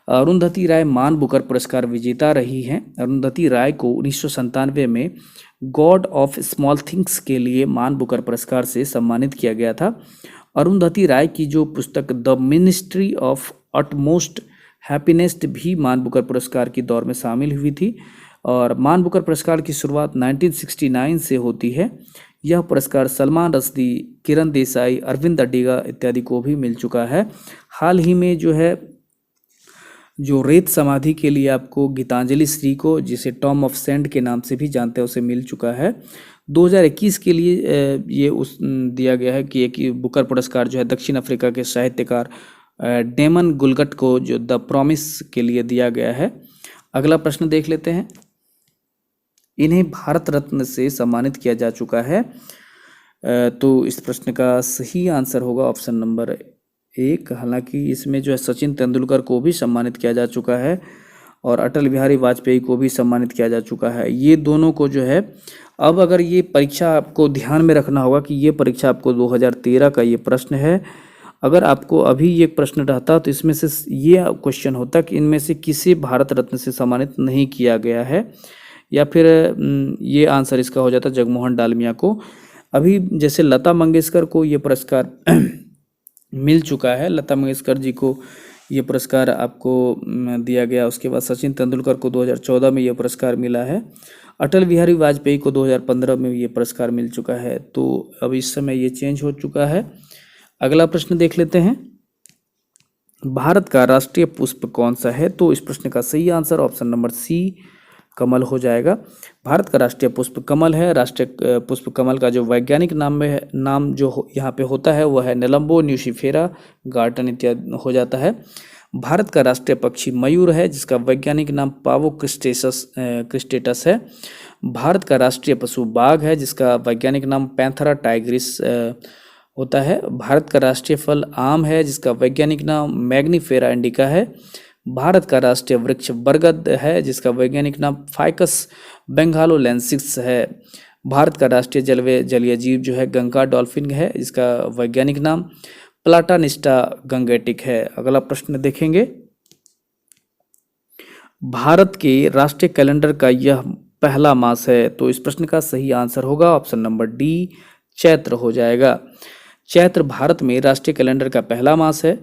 अरुंधति राय मान बुकर पुरस्कार विजेता रही हैं। अरुंधति राय को 1997 में गॉड ऑफ स्मॉल थिंग्स के लिए मान बुकर पुरस्कार से सम्मानित किया गया था। अरुंधति राय की जो पुस्तक the ministry of utmost happiness भी मान बुकर पुरस्कार की दौर में शामिल हुई थी। और मान बुकर पुरस्कार की शुरुआत 1969 से होती है। यह पुरस्कार सलमान रश्दी, किरण देसाई, अरविंद अडिगा इत्यादि को भी मिल चुका है। हाल ही में जो रेत समाधि के लिए आपको गीतांजलि श्री को, जिसे टॉम ऑफ सेंड के नाम से भी जानते हैं, उसे मिल चुका है। 2021 के लिए ये दिया गया है कि एक बुकर पुरस्कार जो है दक्षिण अफ्रीका के साहित्यकार डेमन गुलगट को जो द प्रॉमिस के लिए दिया गया है। अगला प्रश्न देख लेते हैं। इन्हें भारत रत्न से सम्मानित किया जा चुका है, तो इस प्रश्न का सही आंसर होगा ऑप्शन नंबर एक। हालांकि इसमें जो है सचिन तेंदुलकर को भी सम्मानित किया जा चुका है और अटल बिहारी वाजपेयी को भी सम्मानित किया जा चुका है। ये दोनों को जो है, अब अगर ये परीक्षा आपको ध्यान में रखना होगा कि ये परीक्षा आपको 2013 का ये प्रश्न है। अगर आपको अभी ये प्रश्न रहता तो इसमें से ये क्वेश्चन होता कि इनमें से किसी भारत रत्न से सम्मानित नहीं किया गया है, या फिर ये आंसर इसका हो जाता जगमोहन डालमिया को। अभी जैसे लता मंगेशकर को ये पुरस्कार मिल चुका है, लता मंगेशकर जी को ये पुरस्कार आपको दिया गया। उसके बाद सचिन तेंदुलकर को 2014 में ये पुरस्कार मिला है। अटल बिहारी वाजपेयी को 2015 में ये पुरस्कार मिल चुका है। तो अब इस समय ये चेंज हो चुका है। अगला प्रश्न देख लेते हैं। भारत का राष्ट्रीय पुष्प कौन सा है, तो इस प्रश्न का सही आंसर ऑप्शन नंबर सी कमल हो जाएगा। भारत का राष्ट्रीय पुष्प कमल है। राष्ट्रीय पुष्प कमल का जो वैज्ञानिक नाम जो यहाँ पे होता है वह है नेलम्बो न्यूसिफेरा गार्टन इत्यादि हो जाता है। भारत का राष्ट्रीय पक्षी मयूर है, जिसका वैज्ञानिक नाम पावो क्रिस्टेटस है। भारत का राष्ट्रीय पशु बाघ है, जिसका वैज्ञानिक नाम पैंथरा टाइग्रिस होता है। भारत का राष्ट्रीय फल आम है, जिसका वैज्ञानिक नाम मैग्नीफेरा इंडिका है। भारत का राष्ट्रीय वृक्ष बरगद है, जिसका वैज्ञानिक नाम फाइकस बेंगालोलेंसिस है। भारत का राष्ट्रीय जलीय जीव जो है गंगा डॉल्फिन है, जिसका वैज्ञानिक नाम प्लाटानिस्टा गंगेटिक है। अगला प्रश्न देखेंगे। भारत के राष्ट्रीय कैलेंडर का यह पहला मास है, तो इस प्रश्न का सही आंसर होगा ऑप्शन नंबर डी चैत्र हो जाएगा। चैत्र भारत में राष्ट्रीय कैलेंडर का पहला मास है।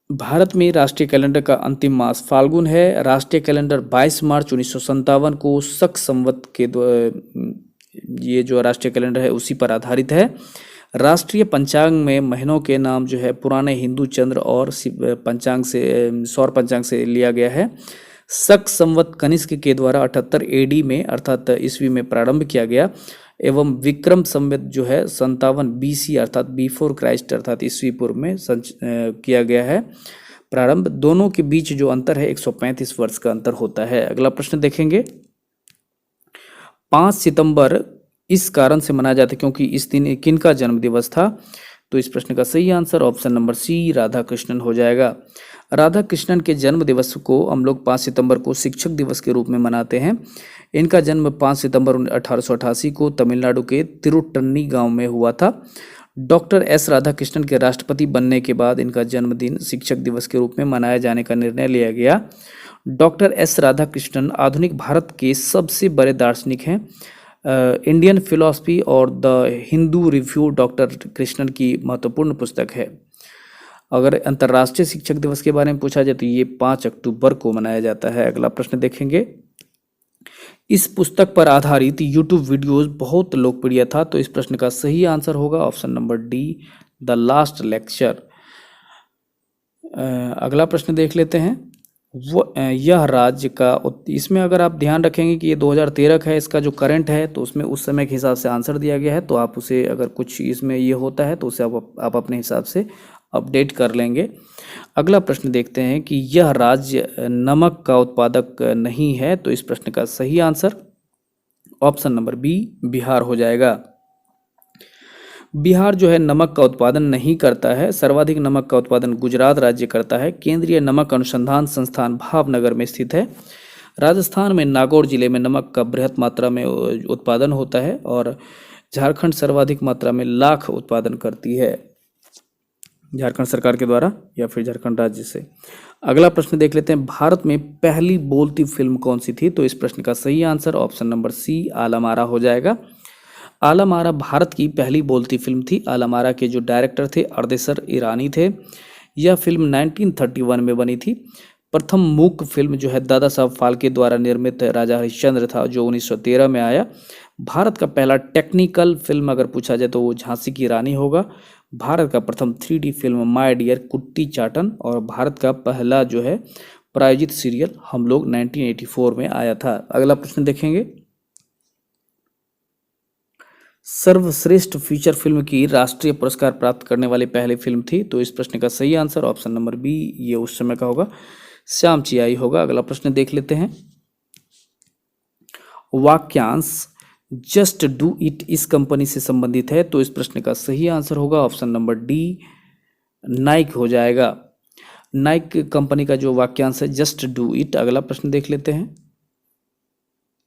भारत में राष्ट्रीय कैलेंडर का अंतिम मास फाल्गुन है। राष्ट्रीय कैलेंडर 22 मार्च 1957 को शक संवत के ये जो राष्ट्रीय कैलेंडर है उसी पर आधारित है। राष्ट्रीय पंचांग में महीनों के नाम जो है पुराने हिंदू चंद्र और पंचांग से सौर पंचांग से लिया गया है। शक संवत कनिष्क के द्वारा 78 एडी में अर्थात ईस्वी में प्रारंभ किया गया एवं विक्रम संवत जो है 57 बीसी अर्थात बिफोर क्राइस्ट अर्थात ईस्वी पूर्व में किया गया है प्रारंभ। दोनों के बीच जो अंतर है 135 वर्ष का अंतर होता है। अगला प्रश्न देखेंगे, 5 सितंबर इस कारण से मनाया जाता है क्योंकि इस दिन किनका जन्म दिवस था? तो इस प्रश्न का सही answer option number C Radha Krishnan हो जाएगा। राधा कृष्णन के जन्म दिवस को हम लोग 5 सितंबर को शिक्षक दिवस के रूप में मनाते हैं। इनका जन्म 5 सितंबर 1888 को तमिलनाडु के तिरुट्टन्नी गांव में हुआ था। डॉक्टर एस राधाकृष्णन के राष्ट्रपति बनने के बाद इनका जन्मदिन शिक्षक दिवस के रूप में मनाए जाने का निर्णय लिया गया। डॉक्टर एस राधाकृष्णन आधुनिक भारत के सबसे बड़े दार्शनिक हैं। इंडियन फिलॉसफी और the Hindu review doctor Krishnan की महत्वपूर्ण पुस्तक है। अगर अंतर्राष्ट्रीय शिक्षक दिवस के बारे में पूछा जाए तो ये 5 अक्टूबर को मनाया जाता है। अगला प्रश्न देखेंगे, इस पुस्तक पर आधारित यूट्यूब वीडियोस बहुत लोकप्रिय था। तो इस प्रश्न का सही आंसर होगा option number D the last lecture. अगला प्रश्न देख लेते हैं, यह राज्य का इसमें अगर आप ध्यान रखेंगे कि ये 2013 का है, इसका जो करंट है तो उसमें उस समय के हिसाब से आंसर दिया गया है। तो आप उसे अगर कुछ इसमें ये होता है तो उसे आप अपने हिसाब से अपडेट कर लेंगे। अगला प्रश्न देखते हैं कि यह राज्य नमक का उत्पादक नहीं है। तो इस प्रश्न का सही answer option number B Bihar हो जाएगा। बिहार जो है नमक का उत्पादन नहीं करता है। सर्वाधिक नमक का उत्पादन गुजरात राज्य करता है। केंद्रीय नमक अनुसंधान संस्थान भावनगर में स्थित है। राजस्थान में नागौर जिले में नमक का बृहत मात्रा में उत्पादन होता है और झारखंड सर्वाधिक मात्रा में लाख उत्पादन करती है, झारखंड सरकार के द्वारा या फिर झारखंड राज्य से। अगला प्रश्न देख लेते हैं, भारत में पहली बोलती फिल्म कौन सी थी? तो इस प्रश्न का सही आंसर ऑप्शन नंबर सी आलम आरा हो जाएगा। आलम आरा भारत की पहली बोलती फिल्म थी। आलम आरा के जो डायरेक्टर थे अर्देसर ईरानी थे। यह फिल्म 1931 में बनी थी। प्रथम मूक फिल्म जो है दादा साहब फाल्के द्वारा निर्मित राजा हरिश्चंद्र था जो 1913 में आया। भारत का पहला टेक्निकल फिल्म अगर पूछा जाए तो वो झांसी की रानी होगा। भारत का प्रथम 3D फिल्म माय डियर कुट्टी चाटन और भारत का पहला जो है प्रायोजित सीरियल हम लोग 1984 में आया था। अगला प्रश्न देखेंगे, सर्वश्रेष्ठ फीचर फिल्म की राष्ट्रीय पुरस्कार प्राप्त करने वाली पहली फिल्म थी। तो इस प्रश्न का सही आंसर ऑप्शन नंबर बी ये उस समय का होगा, श्याम चियाई होगा। अगला प्रश्न देख लेते हैं, वाक्यांश जस्ट डू इट इस कंपनी से संबंधित है। तो इस प्रश्न का सही आंसर होगा ऑप्शन नंबर डी नाइक हो जाएगा। नाइक कंपनी का जो वाक्यांश है जस्ट डू इट। अगला प्रश्न देख लेते हैं,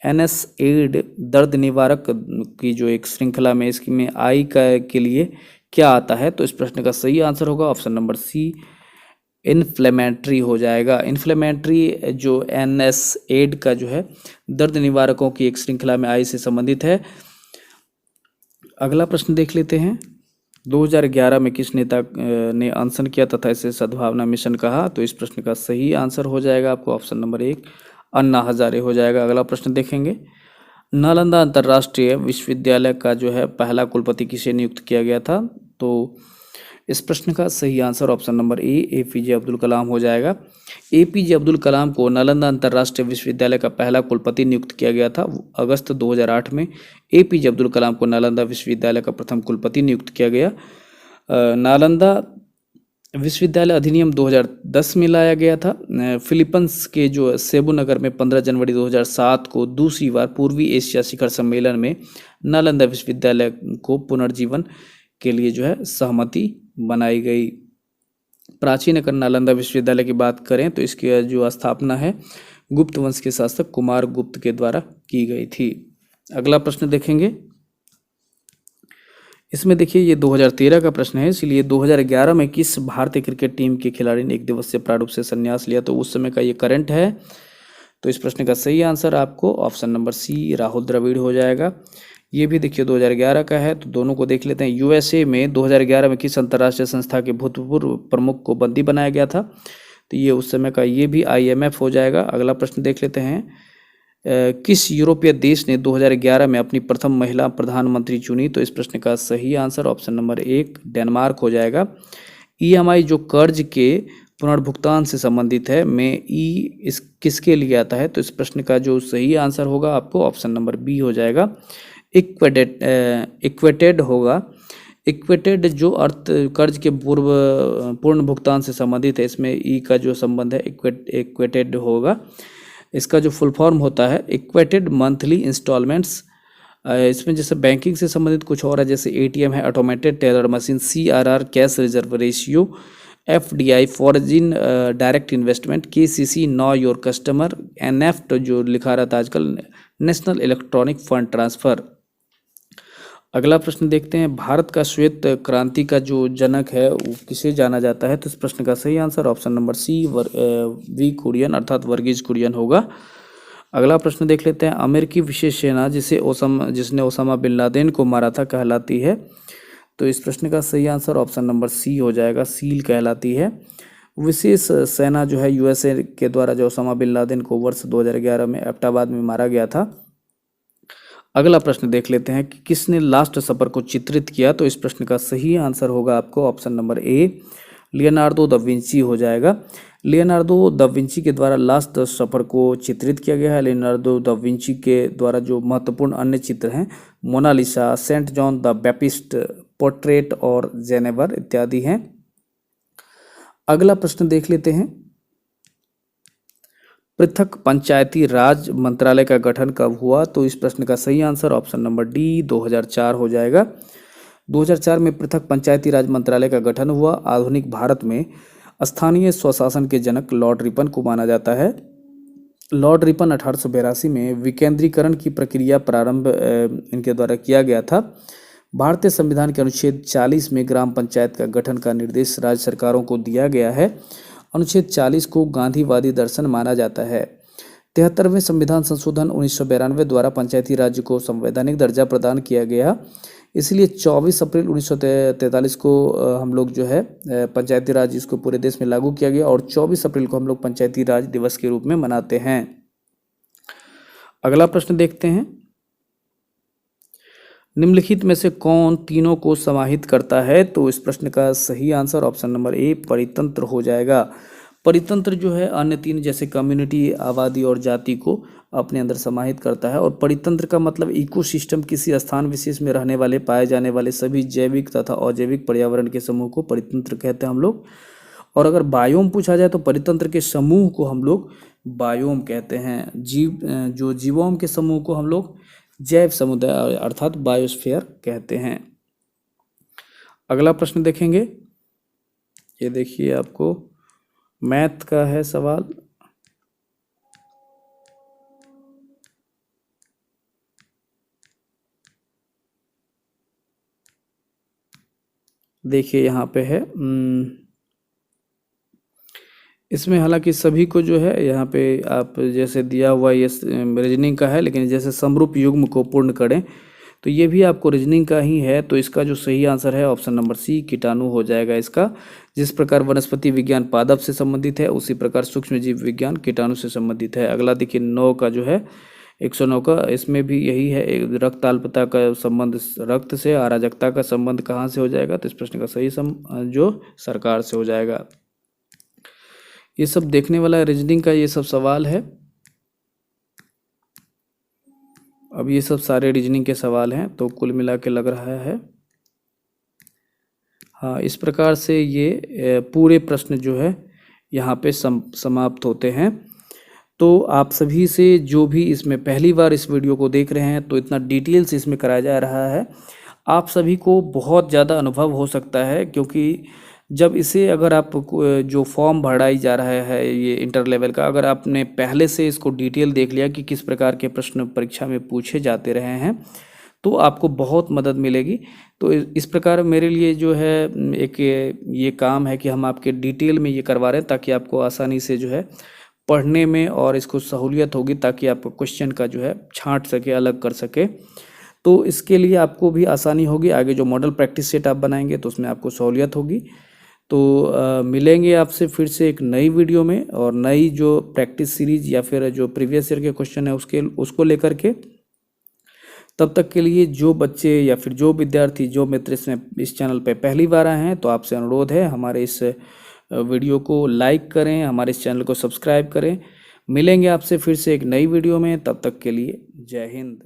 NSAID दर्द निवारक की जो एक श्रृंखला में इसमें आई के लिए क्या आता है? तो इस प्रश्न का सही आंसर होगा ऑप्शन नंबर सी इन्फ्लेमेटरी हो जाएगा। इन्फ्लेमेटरी जो NSAID का जो है दर्द निवारकों की एक श्रृंखला में आई से संबंधित है। अगला प्रश्न देख लेते हैं, 2011 में किस नेता ने अनशन किया तथा इसे सद्भावना मिशन कहा? तो इस प्रश्न का सही आंसर हो जाएगा आपको ऑप्शन नंबर 1 अन्ना हजारे हो जाएगा। अगला प्रश्न देखेंगे, नालंदा अंतर्राष्ट्रीय विश्वविद्यालय का जो है पहला कुलपति किसे नियुक्त किया गया था? तो इस प्रश्न का सही answer option number A APJ Abdul Kalam हो जाएगा। APJ अब्दुल कलाम को नालंदा अंतर्राष्ट्रीय विश्वविद्यालय का पहला कुलपति नियुक्त किया गया था। अगस्त 2008 में APJ अब्दुल कलाम को नालंदा विश्वविद्यालय का प्रथम कुलपति नियुक्त किया गया। नालंदा विश्वविद्यालय अधिनियम 2010 में लाया गया था। फिलीपींस के जो सेबू नगर में 15 जनवरी 2007 को दूसरी बार पूर्वी एशिया शिखर सम्मेलन में नालंदा विश्वविद्यालय को पुनर्जीवन के लिए जो है सहमति बनाई गई। प्राचीन अगर नालंदा विश्वविद्यालय की बात करें तो इसकी जो स्थापना है गुप्त वंश के शासक कुमार गुप्त के द्वारा की गई थी। अगला प्रश्न देखेंगे, इसमें देखिए ये 2013 का प्रश्न है, इसलिए 2011 में किस भारतीय क्रिकेट टीम के खिलाड़ी ने एक दिवसीय प्रारूप से संन्यास लिया? तो उस समय का ये करंट है। तो इस प्रश्न का सही आंसर आपको option number C Rahul Dravid हो जाएगा। ये भी देखिए 2011 का है, तो दोनों को देख लेते हैं। USA में 2011 में किस अंतर्राष्ट्रीय संस्था के भूतपूर्व प्रमुख को बंदी बनाया गया था? तो ये उस समय का ये भी IMF हो जाएगा। अगला प्रश्न देख लेते हैं, किस यूरोपीय देश ने 2011 में अपनी प्रथम महिला प्रधानमंत्री चुनी? तो इस प्रश्न का सही आंसर ऑप्शन नंबर 1 डेनमार्क हो जाएगा। EMI जो कर्ज के पुनर्भुगतान से संबंधित है में ई इस किसके लिए आता है? तो इस प्रश्न का जो सही आंसर होगा आपको ऑप्शन नंबर बी हो जाएगा, इक्वेटेड होगा। इक्वेटेड जो अर्थ कर्ज के पूर्ण भुगतान से संबंधित है, इसमें ई का जो संबंध है इक्वेटेड होगा। इसका जो फुल फॉर्म होता है इक्वेटेड मंथली इंस्टॉलमेंट्स। इसमें जैसे बैंकिंग से संबंधित कुछ और है, जैसे एटीएम है, automated teller machine, CRR cash reserve ratio, FDI foreign direct investment, KCC know your customer, NFT जो लिखा रहता है आजकल नेशनल इलेक्ट्रॉनिक फंड ट्रांसफर। अगला प्रश्न देखते हैं, भारत का श्वेत क्रांति का जो जनक है वो किसे जाना जाता है? तो इस प्रश्न का सही answer option number C V Kurien अर्थात वर्गीज कुरियन होगा। अगला प्रश्न देख लेते हैं, अमेरिकी विशेष सेना जिसने ओसामा बिन लादेन को मारा था कहलाती है? तो इस प्रश्न का सही आंसर ऑप्शन नंबर सी हो जाएगा, सील कहलाती है। विशेष सेना जो है यूएसए के द्वारा जो ओसामा बिन लादेन को वर्ष 2011 में एबटाबाद में मारा गया था। अगला प्रश्न देख लेते हैं कि किसने लास्ट सपर को चित्रित किया? तो इस प्रश्न का सही आंसर होगा आपको ऑप्शन नंबर ए, लियोनार्दो दा विंची हो जाएगा। लियोनार्दो दा विंची के द्वारा लास्ट सफर को चित्रित किया गया है। लियोनार्दो दा विंची के द्वारा जो महत्वपूर्ण अन्य चित्र हैं, Mona Lisa, Saint John the Baptist, portrait और जेनेवर इत्यादि हैं। अगला प्रश्न देख लेते हैं, पृथक पंचायती राज मंत्रालय का गठन कब हुआ? तो इस प्रश्न का सही आंसर ऑप्शन नंबर डी 2004 हो जाएगा। 2004 में पृथक पंचायती राज मंत्रालय का गठन हुआ। आधुनिक भारत में स्थानीय स्वशासन के जनक लॉर्ड रिपन को माना जाता है। लॉर्ड रिपन 1882 में विकेंद्रीकरण की प्रक्रिया प्रारंभ इनके द्वारा किया गया था। भारतीय संविधान के अनुच्छेद 40 में ग्राम पंचायत का गठन का निर्देश राज्य सरकारों को दिया गया है। अनुच्छेद 40 को गांधीवादी दर्शन माना जाता है। 73वें संविधान संशोधन 1992 द्वारा पंचायती राज्य को संवैधानिक दर्जा प्रदान किया गया। इसलिए 24 अप्रैल 1943 को हम लोग जो है पंचायती राज इसको पूरे देश में लागू किया गया और 24 अप्रैल को हम लोग पंचायती राज दिवस के रूप में मनाते हैं। अगला प्रश्न देखते हैं, निम्नलिखित में से कौन तीनों को समाहित करता है? तो इस प्रश्न का सही आंसर ऑप्शन नंबर ए परितंत्र हो जाएगा। परितंत्र जो है अन्य तीन जैसे कम्युनिटी, आबादी और जाति को अपने अंदर समाहित करता है। और परितंत्र का मतलब इकोसिस्टम, किसी स्थान विशेष में रहने वाले पाए जाने वाले सभी जैविक तथा अजैविक पर्यावरण के समूह को परितंत्र कहते हैं हम लोग। और अगर बायोम पूछा जाए तो परितंत्र के समूह को हम लोग बायोम कहते हैं। जो जीवोम के समूह को हम लोग जैव समुदाय अर्थात बायोस्फीयर कहते हैं। अगला प्रश्न देखेंगे, ये देखिए आपको मैथ का है सवाल। देखिए यहाँ पे है, इसमें हालांकि सभी को जो है यहाँ पे आप जैसे दिया हुआ ये रीजनिंग का है, लेकिन जैसे समरूप युग्म को पूर्ण करें तो ये भी आपको रीजनिंग का ही है। तो इसका जो सही आंसर है ऑप्शन नंबर सी कीटाणु हो जाएगा इसका। जिस प्रकार वनस्पति विज्ञान पादप से संबंधित है उसी प्रकार सूक्ष्म जीव विज्ञान कीटाणु से संबंधित है। अगला देखिए 9 का जो है 109 का, इसमें भी यही है, रक्त अल्पता का संबंध रक्त से, अराजकता का संबंध कहाँ से हो जाएगा? तो इस प्रश्न का सही जो सरकार से हो जाएगा। ये सब देखने वाला रीजनिंग का ये सब सवाल है। अब ये सब सारे रीजनिंग के सवाल हैं, तो कुल मिला के लग रहा है हाँ, इस प्रकार से ये पूरे प्रश्न जो है यहाँ पे समाप्त होते हैं। तो आप सभी से जो भी इसमें पहली बार इस वीडियो को देख रहे हैं, तो इतना डिटेल्स इसमें कराया जा रहा है, आप सभी को बहुत ज़्यादा अनुभव हो सकता है। क्योंकि जब इसे अगर आप जो फॉर्म भराई जा रहा है ये इंटर लेवल का, अगर आपने पहले से इसको डिटेल देख लिया कि किस प्रकार के प्रश्न परीक्षा में पूछे जाते रहे हैं, तो आपको बहुत मदद मिलेगी। तो इस प्रकार मेरे लिए जो है एक ये काम है कि हम आपके डिटेल में ये करवा रहे हैं ताकि आपको आसानी से जो है पढ़ने में और इसको सहूलियत होगी, ताकि आप क्वेश्चन का जो है छांट सके, अलग कर सके। तो इसके लिए आपको भी आसानी होगी। आगे जो मॉडल प्रैक्टिस सेट आप बनाएंगे तो उसमें आपको सहूलियत होगी। तो मिलेंगे आपसे फिर से एक नई वीडियो में और नई जो प्रैक्टिस सीरीज या फिर जो प्रीवियस ईयर के क्वेश्चन है उसको लेकर के। तब तक के लिए जो बच्चे या फिर जो विद्यार्थी जो मित्र इस चैनल पे पहली बार आए हैं, तो आपसे अनुरोध है हमारे इस वीडियो को लाइक करें, हमारे इस चैनल को सब्सक्राइब करें। मिलेंगे आपसे फिर से एक नई वीडियो में, तब तक के लिए जय हिंद।